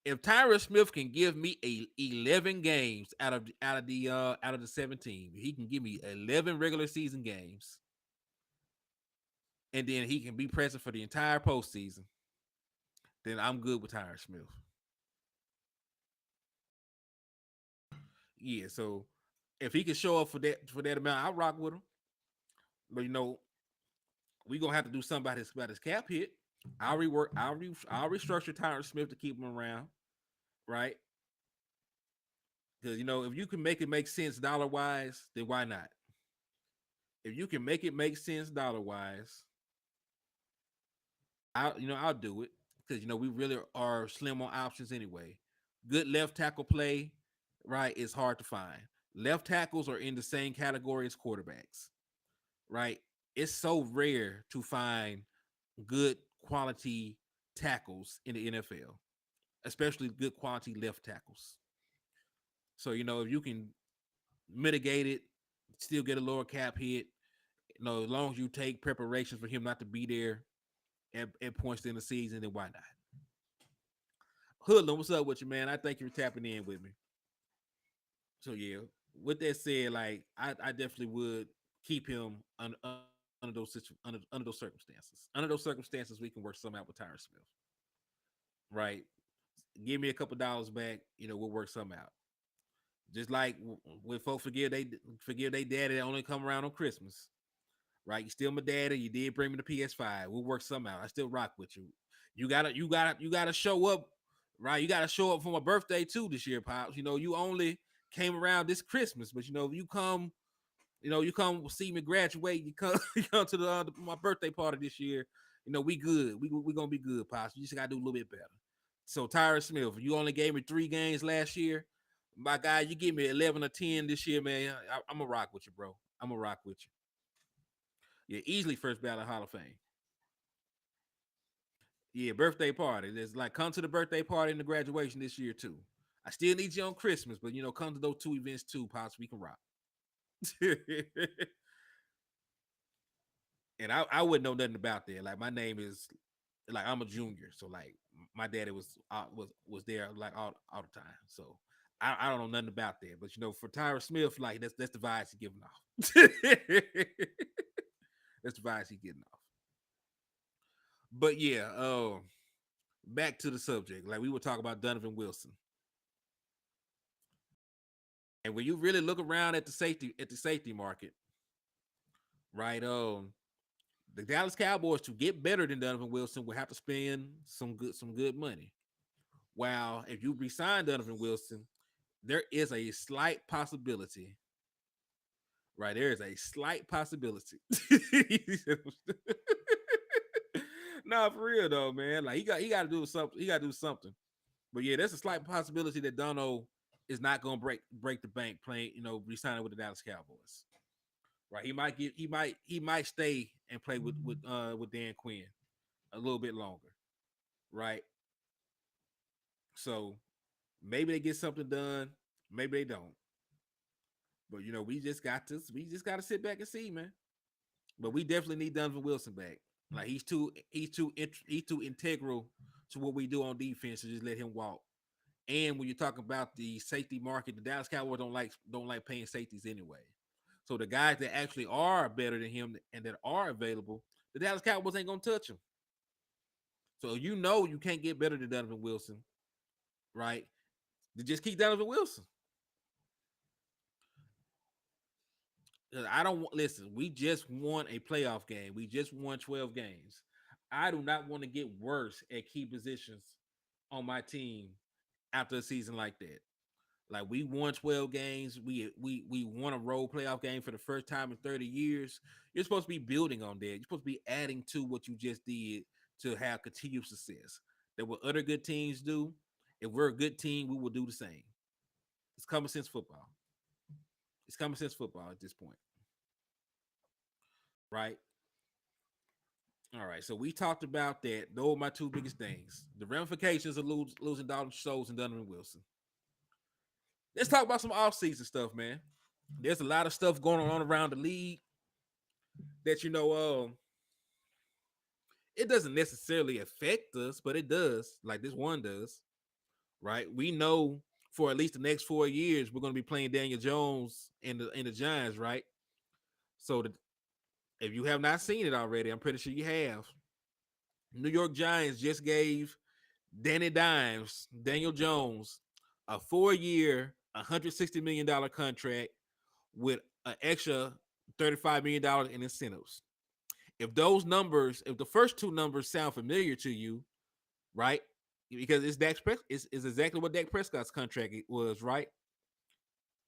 if Tyron Smith can give me 11 games out of the 17, he can give me 11 regular season games, and then he can be present for the entire postseason, then I'm good with Tyron Smith. Yeah, so if he can show up for that amount, I'll rock with him. But we gonna have to do something about his cap hit. I'll restructure Tyron Smith to keep him around, right? Because if you can make it make sense dollar wise, then why not? If you can make it make sense dollar wise, I'll do it, because we really are slim on options anyway. Good left tackle play, right, is hard to find. Left tackles are in the same category as quarterbacks, right? It's so rare to find good quality tackles in the NFL, especially good quality left tackles. So if you can mitigate it, still get a lower cap hit, as long as you take preparations for him not to be there at points in the season, then why not? Hoodlum, what's up with you, man? I thank you for tapping in with me. So yeah, with that said, like I definitely would keep him under those circumstances. Under those circumstances, we can work something out with Tyron Smith, right? Give me a couple dollars back, we'll work something out. Just like when folks forgive they daddy that only come around on Christmas, right? You still my daddy. You did bring me the PS5. We'll work something out. I still rock with you. You gotta show up, right? You gotta show up for my birthday too this year, pops. You only came around this Christmas, but you come see me graduate. You come you come to my birthday party this year. We good. We gonna be good, pops. You just gotta do a little bit better. So Tyron Smith, you only gave me 3 games last year. My guy, you give me 11 or 10 this year, man. I'm gonna rock with you, bro. I'm gonna rock with you. Yeah, easily first ballot Hall of Fame. Yeah, birthday party. It's like come to the birthday party and the graduation this year too. I still need you on Christmas, but come to those two events too. Pops, we can rock. And I wouldn't know nothing about that. Like my name is like I'm a junior, so like my daddy was there like all the time. So I don't know nothing about that. But for Tyra Smith, like that's the vibes he's giving off. That's the vibes he's getting off. But yeah, back to the subject. Like we were talking about Donovan Wilson. And when you really look around at the safety market, right? The Dallas Cowboys to get better than Donovan Wilson will have to spend some good money. While if you resign Donovan Wilson, there is a slight possibility. Right, there is a slight possibility. Nah, for real though, man. Like he got to do something. He got to do something. But yeah, there's a slight possibility that Dono is not going to break the bank playing. Resigning with the Dallas Cowboys. Right, he might stay and play with Dan Quinn a little bit longer. Right, so maybe they get something done, maybe they don't. But we just got to sit back and see, man. But we definitely need Donovan Wilson back. Like he's too integral to what we do on defense to just let him walk. And when you talk about the safety market, the Dallas Cowboys don't like paying safeties anyway. So the guys that actually are better than him and that are available, the Dallas Cowboys ain't gonna touch him. So you can't get better than Donovan Wilson, right? To just keep Donovan Wilson. I don't listen. We just won a playoff game. We just won 12 games. I do not want to get worse at key positions on my team after a season like that. Like we won 12 games. We won a road playoff game for the first time in 30 years. You're supposed to be building on that. You're supposed to be adding to what you just did to have continued success. That what other good teams do, if we're a good team, we will do the same. It's common sense football. It's common sense football at this point. Right? All right. So we talked about that. Those are my two biggest things. The ramifications of losing Dalton Schultz and Donovan Wilson. Let's talk about some offseason stuff, man. There's a lot of stuff going on around the league that it doesn't necessarily affect us, but it does. Like this one does, right? We know for at least the next 4 years we're going to be playing Daniel Jones in the Giants, right? So if you have not seen it already, I'm pretty sure you have. New York Giants just gave Daniel Jones, a 4-year, $160 million contract with an extra $35 million in incentives. If the first two numbers sound familiar to you, right? Because it's exactly what Dak Prescott's contract was, right?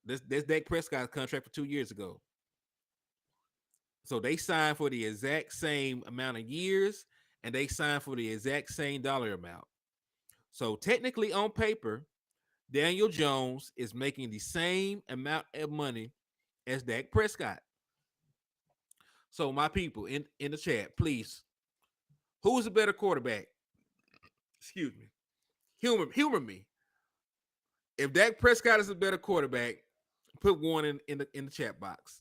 That's Dak Prescott's contract for 2 years ago. So they signed for the exact same amount of years and they signed for the exact same dollar amount. So technically on paper, Daniel Jones is making the same amount of money as Dak Prescott. So my people in the chat, please, who is a better quarterback? Excuse me. Humor me. If Dak Prescott is a better quarterback, put one in the chat box.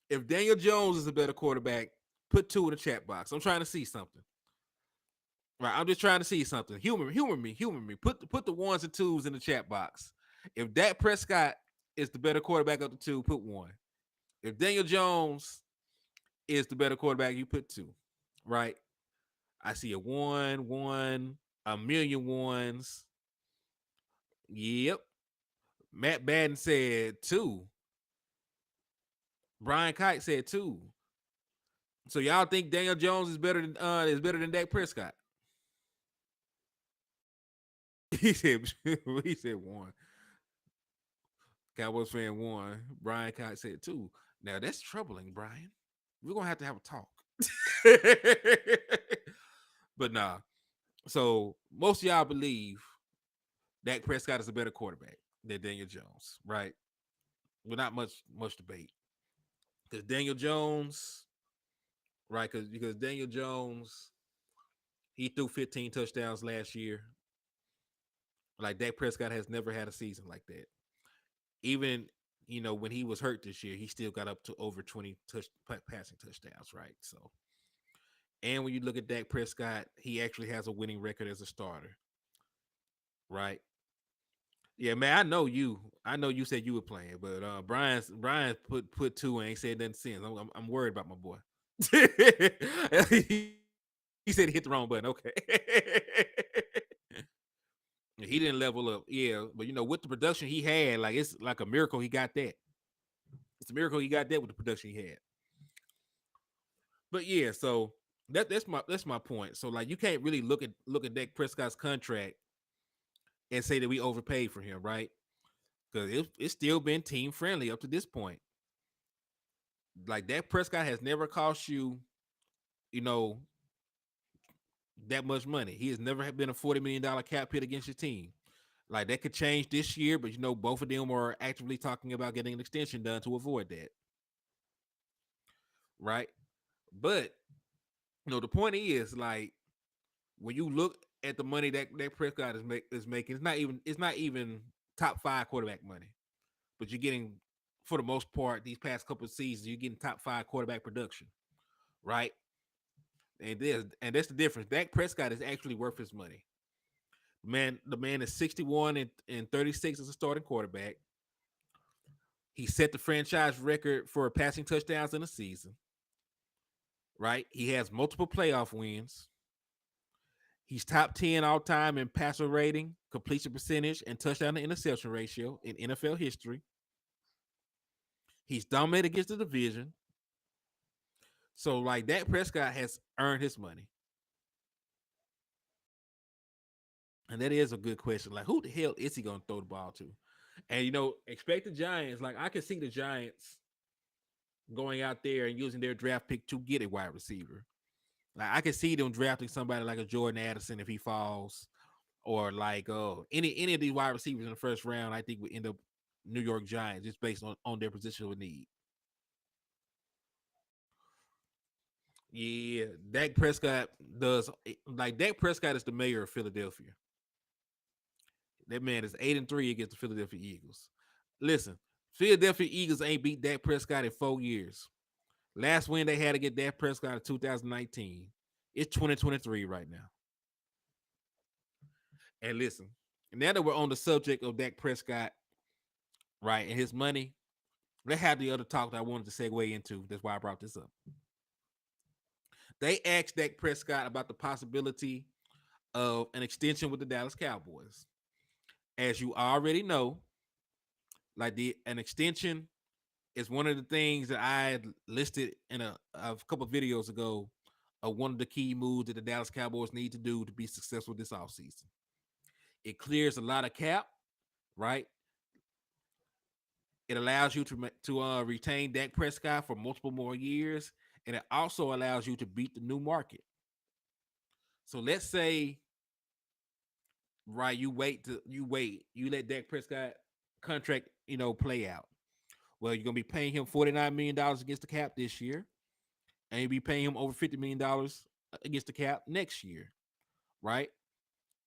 If Daniel Jones is a better quarterback, put two in the chat box. I'm trying to see something. Right, I'm just trying to see something. Humor me. Put the ones and twos in the chat box. If Dak Prescott is the better quarterback of the two, put one. If Daniel Jones is the better quarterback, you put two. Right? I see a one, a million ones. Yep. Matt Madden said two. Brian Kite said two. So y'all think Daniel Jones is better than Dak Prescott? he said one. Cowboys fan one. Brian Kite said two. Now that's troubling, Brian. We're gonna have to have a talk. But nah. So most of y'all believe Dak Prescott is a better quarterback. than Daniel Jones, right? Well, not much debate because Daniel Jones, right? Because Daniel Jones, he threw 15 touchdowns last year. Like Dak Prescott has never had a season like that. Even when he was hurt this year, he still got up to over 20 passing touchdowns, right? So, and when you look at Dak Prescott, he actually has a winning record as a starter, right? Yeah, man, I know you. I know you said you were playing, but Brian put two and ain't said nothing since. I'm worried about my boy. He said he hit the wrong button. Okay. He didn't level up. Yeah, but with the production he had, like it's like a miracle he got that. It's a miracle he got that with the production he had. But yeah, so that's my point. So like you can't really look at Dak Prescott's contract and say that we overpaid for him, right? Because it's still been team friendly up to this point. Like Dak Prescott has never cost you, you know, that much money. He has never been a $40 million cap hit against your team. Like that could change this year, but both of them are actively talking about getting an extension done to avoid that, right? But the point is like when you look at the money that Prescott is making, it's not even top five quarterback money, but you're getting for the most part these past couple of seasons you're getting top five quarterback production, right? And that's the difference. Dak Prescott is actually worth his money. The man is 61 and 36 as a starting quarterback. He set the franchise record for passing touchdowns in a season. Right? He has multiple playoff wins. He's top 10 all time in passer rating, completion percentage, and touchdown to interception ratio in NFL history. He's dominated against the division. So, like, Dak Prescott has earned his money. And that is a good question. Like, who the hell is he going to throw the ball to? And, expect the Giants. Like, I can see the Giants going out there and using their draft pick to get a wide receiver. Like, I can see them drafting somebody like a Jordan Addison if he falls, or like any of these wide receivers in the first round. I think would end up New York Giants just based on their position of need. Yeah, Dak Prescott does like Dak Prescott is the mayor of Philadelphia. That man is 8-3 against the Philadelphia Eagles. Listen, Philadelphia Eagles ain't beat Dak Prescott in 4 years. Last win they had against Dak Prescott in 2019. It's 2023 right now. And listen, now that we're on the subject of Dak Prescott, right, and his money, let's have the other talk that I wanted to segue into. That's why I brought this up. They asked Dak Prescott about the possibility of an extension with the Dallas Cowboys. As you already know, like an extension is one of the things that I had listed in a couple of videos ago of one of the key moves that the Dallas Cowboys need to do to be successful this offseason. It clears a lot of cap, right? It allows you to retain Dak Prescott for multiple more years, and it also allows you to beat the new market. So let's say, right, you let Dak Prescott contract, play out. Well, you're gonna be paying him $49 million against the cap this year, and you'll be paying him over $50 million against the cap next year, right?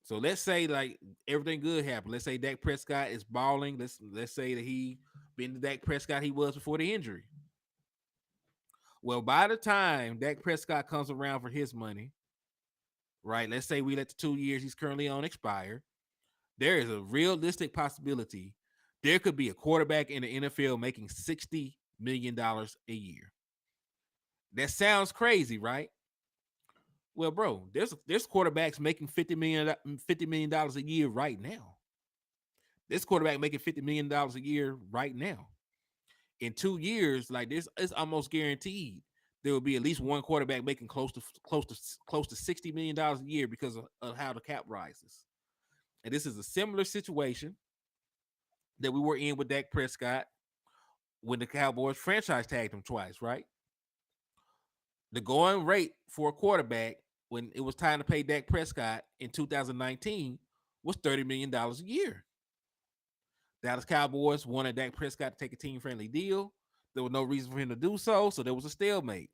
So let's say like everything good happened. Let's say Dak Prescott is balling. Let's say that he been the Dak Prescott he was before the injury. Well, by the time Dak Prescott comes around for his money, right? Let's say we let the 2 years he's currently on expire. There is a realistic possibility there could be a quarterback in the NFL making $60 million a year. That sounds crazy, right? Well, bro, there's quarterbacks making $50 million a year right now. This quarterback making $50 million a year right now. In 2 years, like this, it's almost guaranteed there will be at least one quarterback making close to $60 million a year because of how the cap rises. And this is a similar situation that we were in with Dak Prescott when the Cowboys franchise tagged him twice, right? The going rate for a quarterback when it was time to pay Dak Prescott in 2019 was $30 million a year. Dallas Cowboys wanted Dak Prescott to take a team-friendly deal. There was no reason for him to do so, so there was a stalemate,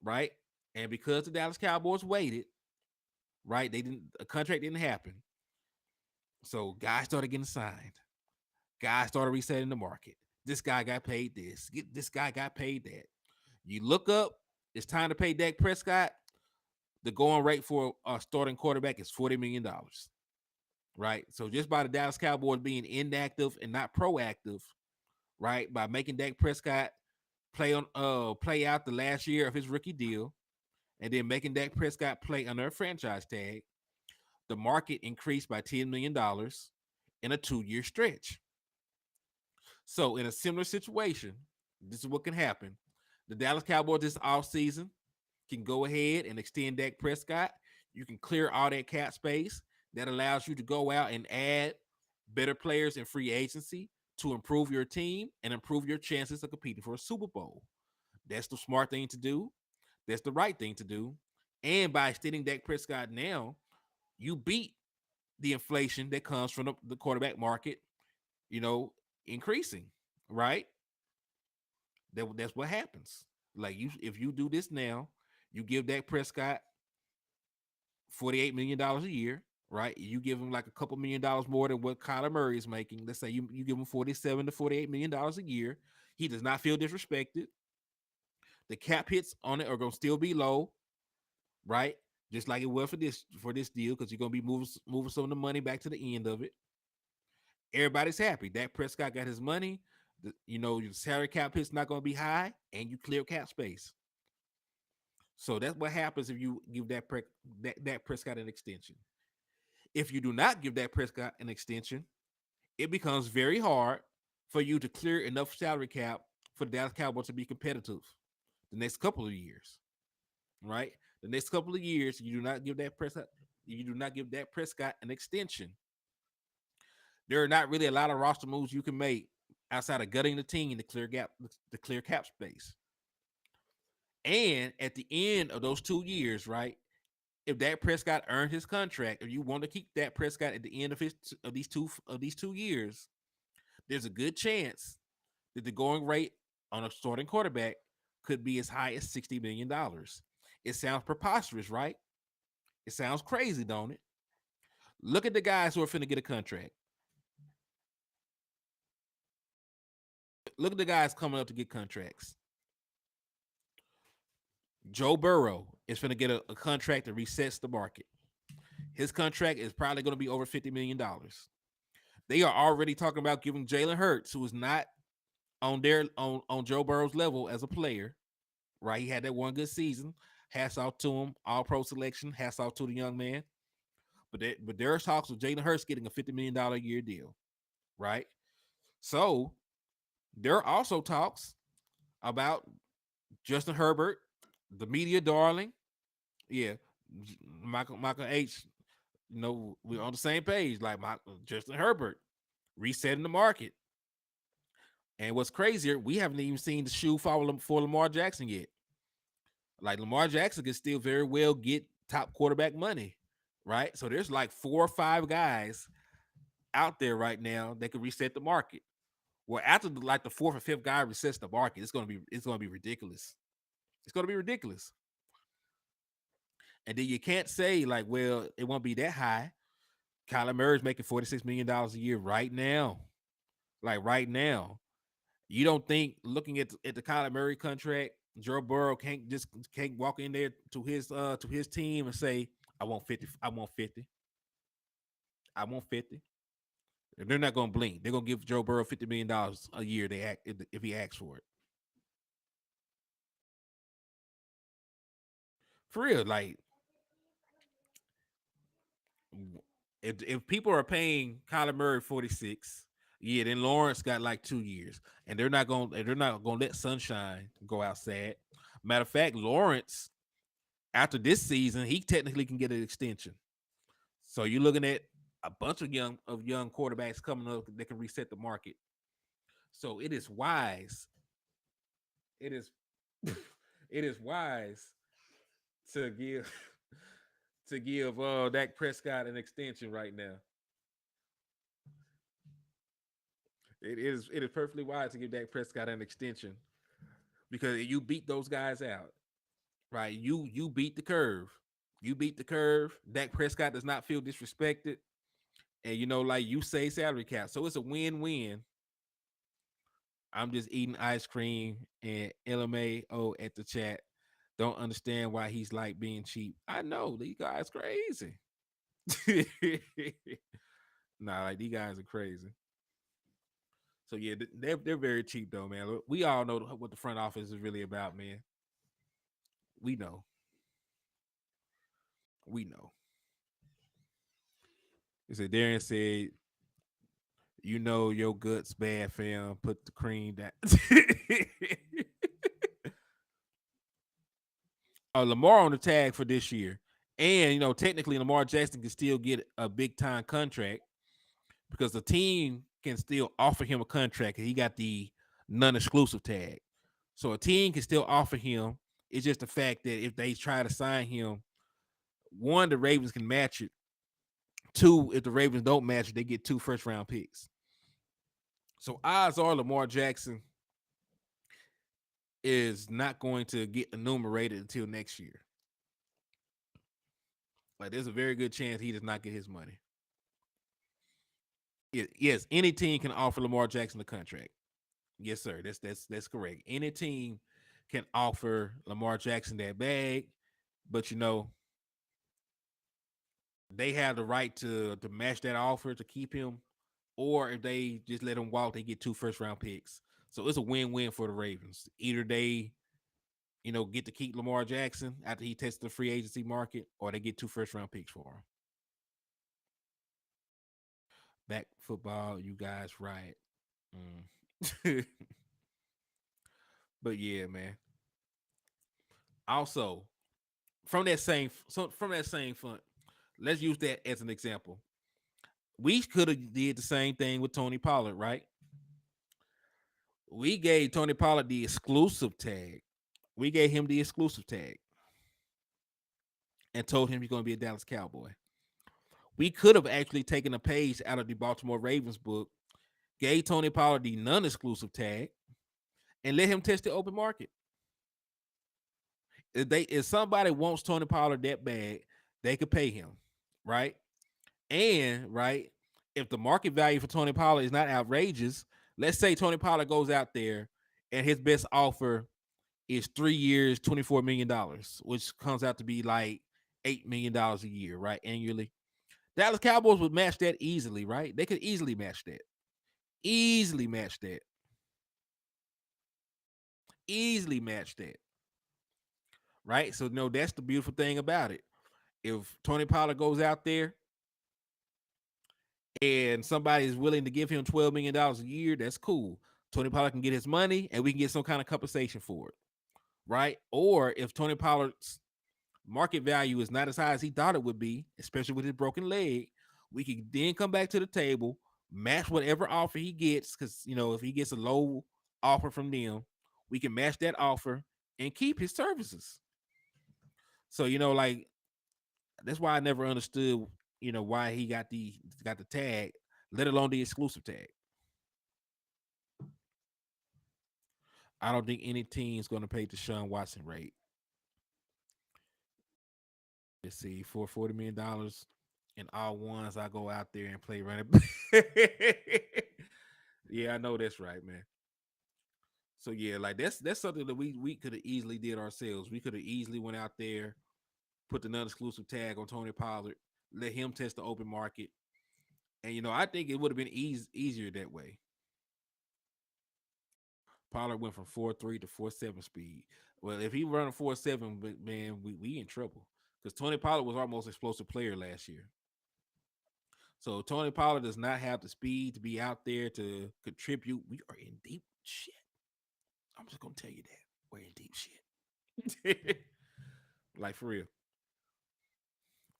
right? And because the Dallas Cowboys waited, right, they didn't a contract didn't happen. So guys started getting signed. Guys started resetting the market. This guy got paid this. This guy got paid that. You look up, it's time to pay Dak Prescott. The going rate for a starting quarterback is $40 million. Right. So just by the Dallas Cowboys being inactive and not proactive, right, by making Dak Prescott play out the last year of his rookie deal, and then making Dak Prescott play under a franchise tag, the market increased by $10 million in a 2-year stretch. So in a similar situation, this is what can happen. The Dallas Cowboys this offseason can go ahead and extend Dak Prescott. You can clear all that cap space. That allows you to go out and add better players in free agency to improve your team and improve your chances of competing for a Super Bowl. That's the smart thing to do. That's the right thing to do. And by extending Dak Prescott now, you beat the inflation that comes from the quarterback market, increasing, right? That's what happens. Like if you do this now, you give Dak Prescott $48 million a year, right? You give him like a couple $1,000,000 more than what Kyler Murray is making. Let's say you give him $47 to $48 million a year. He does not feel disrespected. The cap hits on it are gonna still be low, right? Just like it was for this deal, because you're gonna be moving some of the money back to the end of it. Everybody's happy. Dak Prescott got his money. Your salary cap hit's not gonna be high, and you clear cap space. So that's what happens if you give that Prescott an extension. If you do not give that Prescott an extension, it becomes very hard for you to clear enough salary cap for the Dallas Cowboys to be competitive the next couple of years, right? The next couple of years, you do not give that Prescott an extension. There are not really a lot of roster moves you can make outside of gutting the team to clear cap space. And at the end of those 2 years, right? If Dak Prescott earned his contract, if you want to keep Dak Prescott at the end of these 2 years, there's a good chance that the going rate on a starting quarterback could be as high as $60 million. It sounds preposterous, right? It sounds crazy, don't it? Look at the guys who are finna get a contract. Look at the guys coming up to get contracts. Joe Burrow is finna get a contract that resets the market. His contract is probably going to be over $50 million. They are already talking about giving Jalen Hurts, who is not on Joe Burrow's level as a player, right? He had that one good season. Hats off to him, all pro selection. Hats off to the young man. But there's talks of Jalen Hurts getting a $50 million a year deal, right? So there are also talks about Justin Herbert, the media darling. Yeah, Michael H. We're on the same page. Like Justin Herbert resetting the market. And what's crazier, we haven't even seen the shoe fall for Lamar Jackson yet. Like Lamar Jackson can still very well get top quarterback money, right? So there's like 4 or 5 guys out there right now that can reset the market. Well, after the 4th or 5th guy resets the market, it's gonna be ridiculous. It's gonna be ridiculous. And then you can't say like, well, it won't be that high. Kyler Murray's making $46 million a year right now. Like right now. You don't think looking at the Kyler Murray contract, Joe Burrow can't walk in there to his team and say, I want 50, I want 50. I want 50. They're not gonna blink. They're gonna give Joe Burrow $50 million a year if he asks for it. For real, like if people are paying Kyler Murray 46, yeah, then Lawrence got like 2 years, and they're not gonna let Sunshine go outside. Matter of fact, Lawrence after this season, he technically can get an extension. So you're looking at a bunch of young quarterbacks coming up that can reset the market. So it is wise. It is it is wise to give Dak Prescott an extension right now. It is perfectly wise to give Dak Prescott an extension because you beat those guys out, right? You beat the curve. You beat the curve. Dak Prescott does not feel disrespected, and like you say, salary cap. So it's a win-win. I'm just eating ice cream and LMAO at the chat. Don't understand why he's like being cheap. I know these guys crazy. Nah, like these guys are crazy. So yeah, they're very cheap though, man. We all know what the front office is really about, man. We know, we know. He said Darren said, your guts bad, fam. Put the cream down. Lamar on the tag for this year, and technically Lamar Jackson can still get a big time contract because the team can still offer him a contract. And he got the non-exclusive tag, so a team can still offer him. It's just the fact that if they try to sign him, one, the Ravens can match it. Two, if the Ravens don't match it, they get 2 first-round picks. So odds are Lamar Jackson is not going to get enumerated until next year. Like there's a very good chance he does not get his money. Yes, any team can offer Lamar Jackson a contract. Yes, sir. That's correct. Any team can offer Lamar Jackson that bag, but they have the right to match that offer to keep him, or if they just let him walk, they get 2 first-round picks. So it's a win-win for the Ravens. Either they, get to keep Lamar Jackson after he tests the free agency market, or they get 2 first-round picks for him. Back football, you guys right. Mm. But yeah, man. Also, from that same front, let's use that as an example. We could have did the same thing with Tony Pollard, right? We gave Tony Pollard the exclusive tag. We gave him the exclusive tag and told him he's going to be a Dallas Cowboy. We could have actually taken a page out of the Baltimore Ravens book, gave Tony Pollard the non-exclusive tag, and let him test the open market. If somebody wants Tony Pollard that bad, they could pay him, right? And right, if the market value for Tony Pollard is not outrageous, let's say Tony Pollard goes out there and his best offer is 3 years, $24 million, which comes out to be like $8 million a year, right? Annually. Dallas Cowboys would match that easily, right? They could easily match that. Easily match that. Easily match that. Right? So no, that's the beautiful thing about it. If Tony Pollard goes out there and somebody is willing to give him $12 million a year, that's cool. Tony Pollard can get his money and we can get some kind of compensation for it. Right? Or if Tony Pollard's market value is not as high as he thought it would be, especially with his broken leg, we can then come back to the table, match whatever offer he gets, because if he gets a low offer from them, we can match that offer and keep his services. So like that's why I never understood why he got the tag, let alone the exclusive tag. I don't think any team's going to pay the Deshaun Watson rate. Let's see, for $40 million in all ones, I go out there and play running. Yeah, I know that's right, man. So yeah, like that's something that we could have easily did ourselves. We could have easily went out there, put the non-exclusive tag on Tony Pollard, let him test the open market, and I think it would have been easier that way. Pollard went from 4.3 to 4.7 speed. Well, if he run a 4.7, man, we in trouble because Tony Pollard was our most explosive player last year. So Tony Pollard does not have the speed to be out there to contribute. We are in deep shit. I'm just gonna tell you that we're in deep shit. Like for real.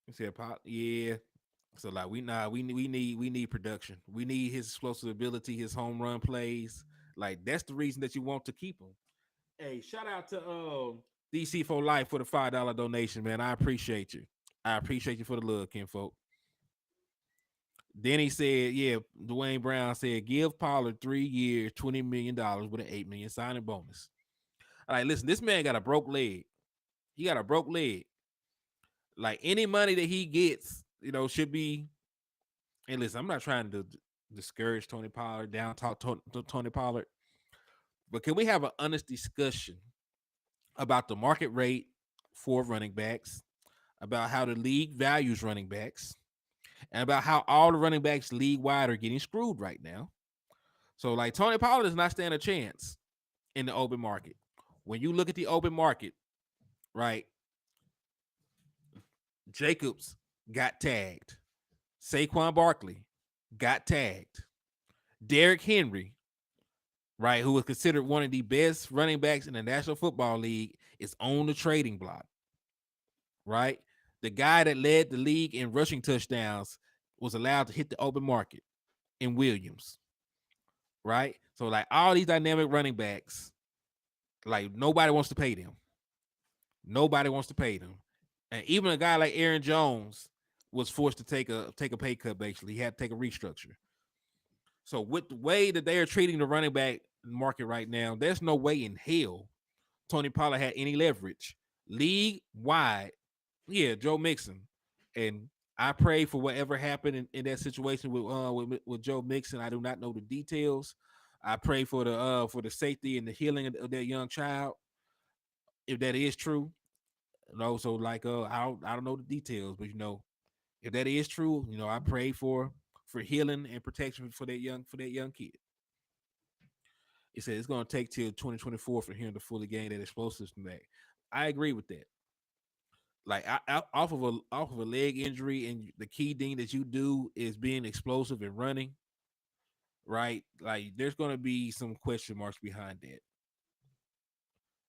You said Pop, yeah. So like we need production. We need his explosive ability, his home run plays. Like that's the reason that you want to keep him. Hey, shout out to DC for Life for the $5 donation, man. I appreciate you. I appreciate you for the love, Ken folk. Then he said, yeah, Dwayne Brown said, give Pollard 3 years, $20 million with an $8 million signing bonus. All right, listen, this man got a broke leg. He got a broke leg. Like any money that he gets, should be. And listen, I'm not trying to discourage Tony Pollard, down talk Tony Pollard, but can we have an honest discussion about the market rate for running backs, about how the league values running backs, and about how all the running backs league wide are getting screwed right now? So, like, Tony Pollard does not stand a chance in the open market. When you look at the open market, right, Jacobs got tagged. Saquon Barkley got tagged. Derrick Henry, right, who was considered one of the best running backs in the National Football League, is on the trading block, right? The guy that led the league in rushing touchdowns was allowed to hit the open market in Williams, right? So, like, all these dynamic running backs, like, nobody wants to pay them. Nobody wants to pay them. And even a guy like Aaron Jones was forced to take a pay cut, basically. He had to take a restructure. So with the way that they are treating the running back market right now, there's no way in hell Tony Pollard had any leverage. League wide, yeah, Joe Mixon. And I pray for whatever happened in that situation with Joe Mixon. I do not know the details. I pray for the safety and the healing of that young child, if that is true. So like I don't know the details, but if that is true, I pray for healing and protection for that young kid. It said it's going to take till 2024 for him to fully gain that explosiveness back. I agree with that. Like off of a leg injury, and the key thing that you do is being explosive and running, right? Like there's going to be some question marks behind that.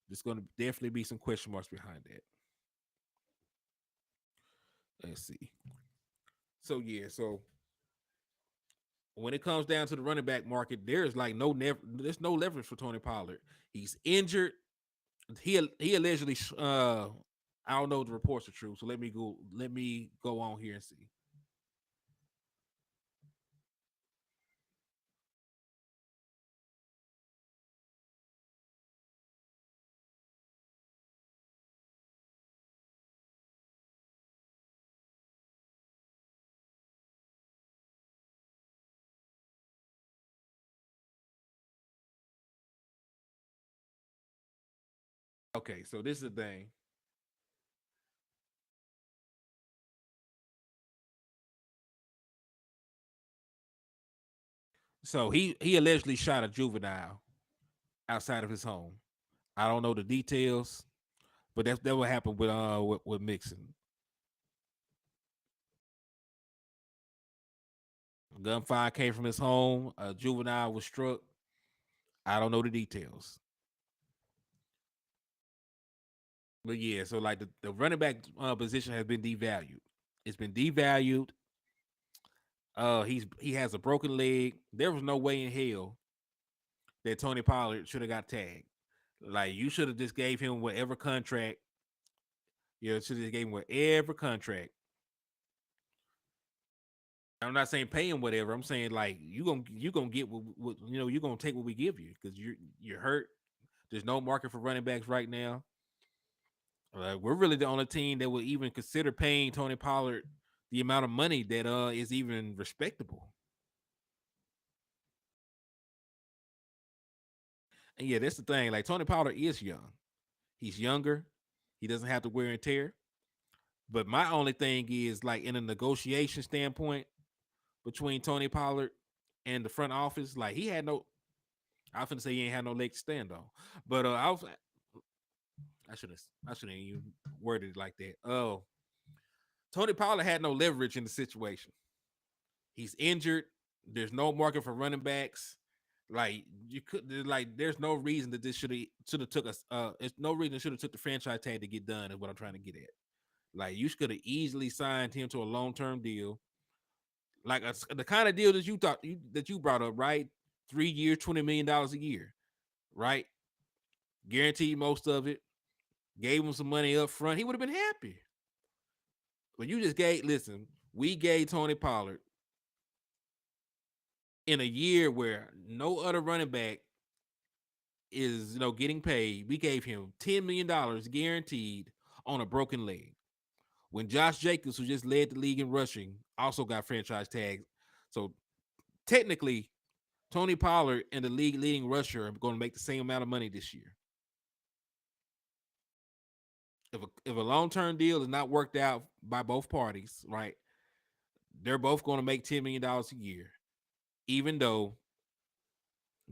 There's going to definitely be some question marks behind that. Let's see. So yeah, so when it comes down to the running back market, there's like there's no leverage for Tony Pollard. He's injured. He allegedly I don't know if the reports are true, so let me go on here and see. Okay, so this is the thing. So he allegedly shot a juvenile outside of his home. I don't know the details, but that what happened with Mixon. Gunfire came from his home. A juvenile was struck. I don't know the details. But yeah, so like the running back position has been devalued. It's been devalued. He has a broken leg. There was no way in hell that Tony Pollard should have got tagged. Like you should have just gave him whatever contract. Should have gave him whatever contract. I'm not saying pay him whatever. I'm saying like you gonna get what you're gonna take what we give you because you're hurt. There's no market for running backs right now. We're really the only team that would even consider paying Tony Pollard the amount of money that is even respectable. And yeah, that's the thing. Like Tony Pollard is young. He's younger. He doesn't have to wear and tear. But my only thing is like in a negotiation standpoint between Tony Pollard and the front office, like he had no. I was gonna say he ain't had no leg to stand on, but I shouldn't even worded it like that. Oh, Tony Pollard had no leverage in the situation. He's injured. There's no market for running backs. Like you could there's no reason that this should have took us. It's no reason it should have took the franchise tag to get done. Is what I'm trying to get at. Like you could have easily signed him to a long term deal, like the kind of deal that you brought up, right? 3 years, $20 million a year, right? Guaranteed most of it. Gave him some money up front. He would have been happy. But you just listen. We gave Tony Pollard in a year where no other running back is getting paid. We gave him $10 million guaranteed on a broken leg. When Josh Jacobs, who just led the league in rushing, also got franchise tags. So technically, Tony Pollard and the league leading rusher are going to make the same amount of money this year. If a long term deal is not worked out by both parties, right? They're both going to make $10 million a year, even though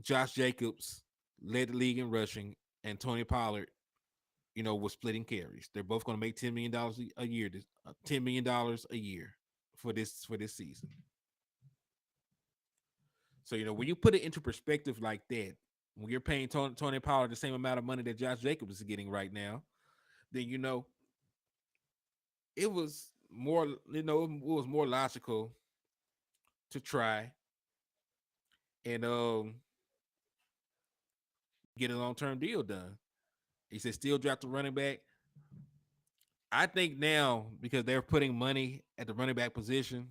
Josh Jacobs led the league in rushing and Tony Pollard, was splitting carries. They're both going to make $10 million a year. $10 million a year for this season. So when you put it into perspective like that, when you're paying Tony Pollard the same amount of money that Josh Jacobs is getting right now, then it was more it was more logical to try and get a long-term deal done. He said still draft the running back. I think now, because they're putting money at the running back position,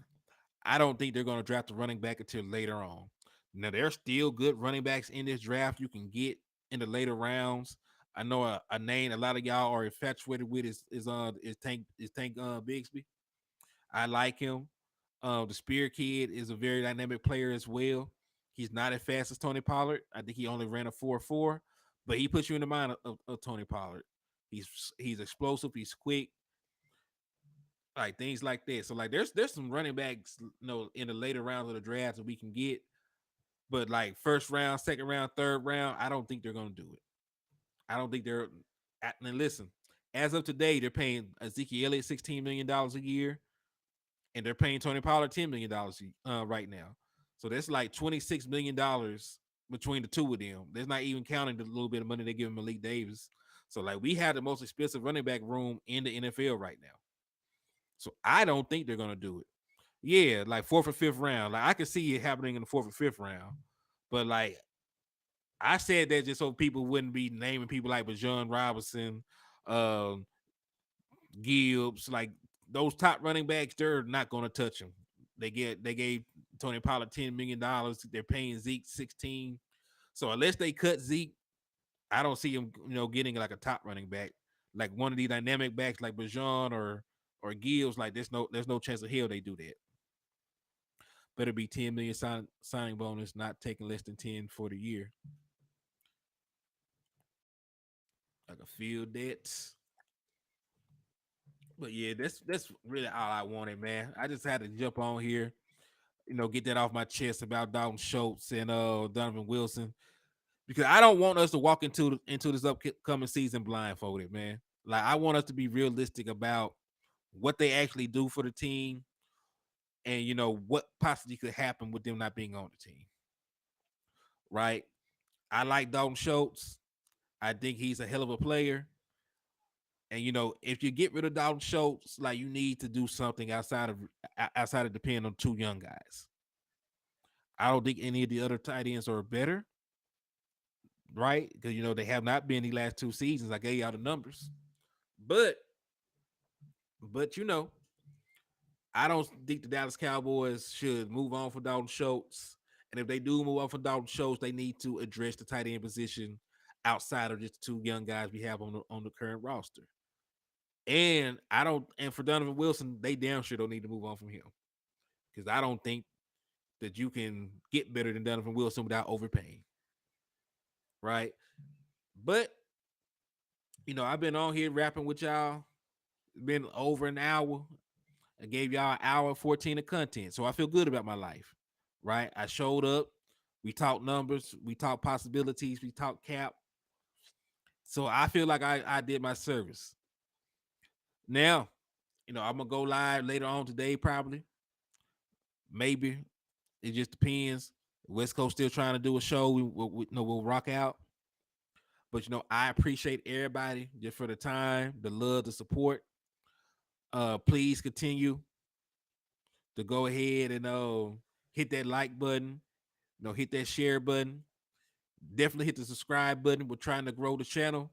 I don't think they're going to draft the running back until later on. Now, there's still good running backs in this draft you can get in the later rounds. I know a name a lot of y'all are infatuated with is Tank Bigsby. I like him. The Spear Kid is a very dynamic player as well. He's not as fast as Tony Pollard. I think he only ran a 4.4, but he puts you in the mind of Tony Pollard. He's explosive. He's quick. Like things like that. So like there's some running backs, in the later rounds of the draft that we can get. But like first round, second round, third round, I don't think they're gonna do it. I don't think they're. And listen, as of today, they're paying Ezekiel Elliott $16 million a year, and they're paying Tony Pollard $10 million right now. So that's like $26 million between the two of them. There's not even counting the little bit of money they give Malik Davis. So like we have the most expensive running back room in the NFL right now. So I don't think they're gonna do it. Yeah, like fourth or fifth round. Like I can see it happening in the fourth or fifth round. But like I said that just so people wouldn't be naming people like Bijan Robinson, um, Gibbs, like those top running backs, they're not gonna touch them. They gave Tony Pollard $10 million. They're paying Zeke 16. So unless they cut Zeke, I don't see him, getting like a top running back, like one of these dynamic backs like Bijan or Gibbs. Like there's no chance of hell they do that. Better be 10 million signing bonus, not taking less than 10 for the year. I can feel that. But yeah, that's really all I wanted, man. I just had to jump on here, get that off my chest about Dalton Schultz and Donovan Wilson, because I don't want us to walk into this upcoming season blindfolded, man. Like I want us to be realistic about what they actually do for the team, and what possibly could happen with them not being on the team. Right? I like Dalton Schultz. I think he's a hell of a player. And if you get rid of Dalton Schultz, like you need to do something outside of depending on two young guys. I don't think any of the other tight ends are better, right? Because they have not been the last two seasons. I gave y'all the numbers, but I don't think the Dallas Cowboys should move on for Dalton Schultz. And if they do move on for Dalton Schultz, they need to address the tight end position outside of just the two young guys we have on the current roster. And for Donovan Wilson, they damn sure don't need to move on from him. Because I don't think that you can get better than Donovan Wilson without overpaying. Right? But, I've been on here rapping with y'all. It's been over an hour. I gave y'all an hour 14 of content. So I feel good about my life. Right? I showed up. We talked numbers. We talked possibilities. We talked cap. So I feel like I did my service. Now, I'm gonna go live later on today, probably. Maybe. It just depends. West Coast still trying to do a show. We'll rock out. But I appreciate everybody just for the time, the love, the support. Please continue to go ahead and hit that like button, hit that share button. Definitely hit the subscribe button. We're trying to grow the channel.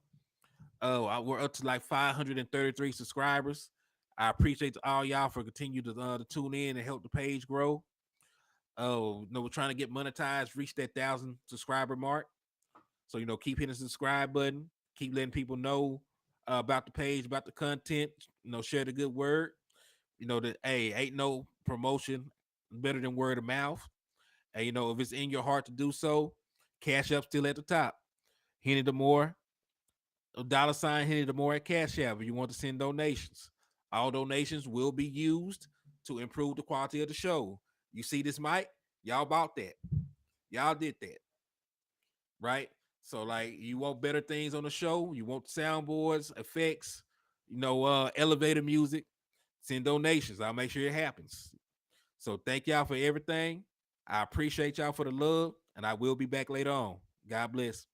We're up to like 533 subscribers. I appreciate all y'all for continuing to tune in and help the page grow. Oh, we're trying to get monetized, reach that 1,000 subscriber mark. So keep hitting the subscribe button, keep letting people know about the page, about the content. Share the good word. That hey, ain't no promotion better than word of mouth. And if it's in your heart to do so, Cash App still at the top. Hennythemoor, $Hennythemoor at Cash App if you want to send donations. All donations will be used to improve the quality of the show. You see this mic? Y'all bought that. Y'all did that. Right? So like you want better things on the show, you want soundboards, effects, elevator music, send donations. I'll make sure it happens. So thank y'all for everything. I appreciate y'all for the love, and I will be back later on. God bless.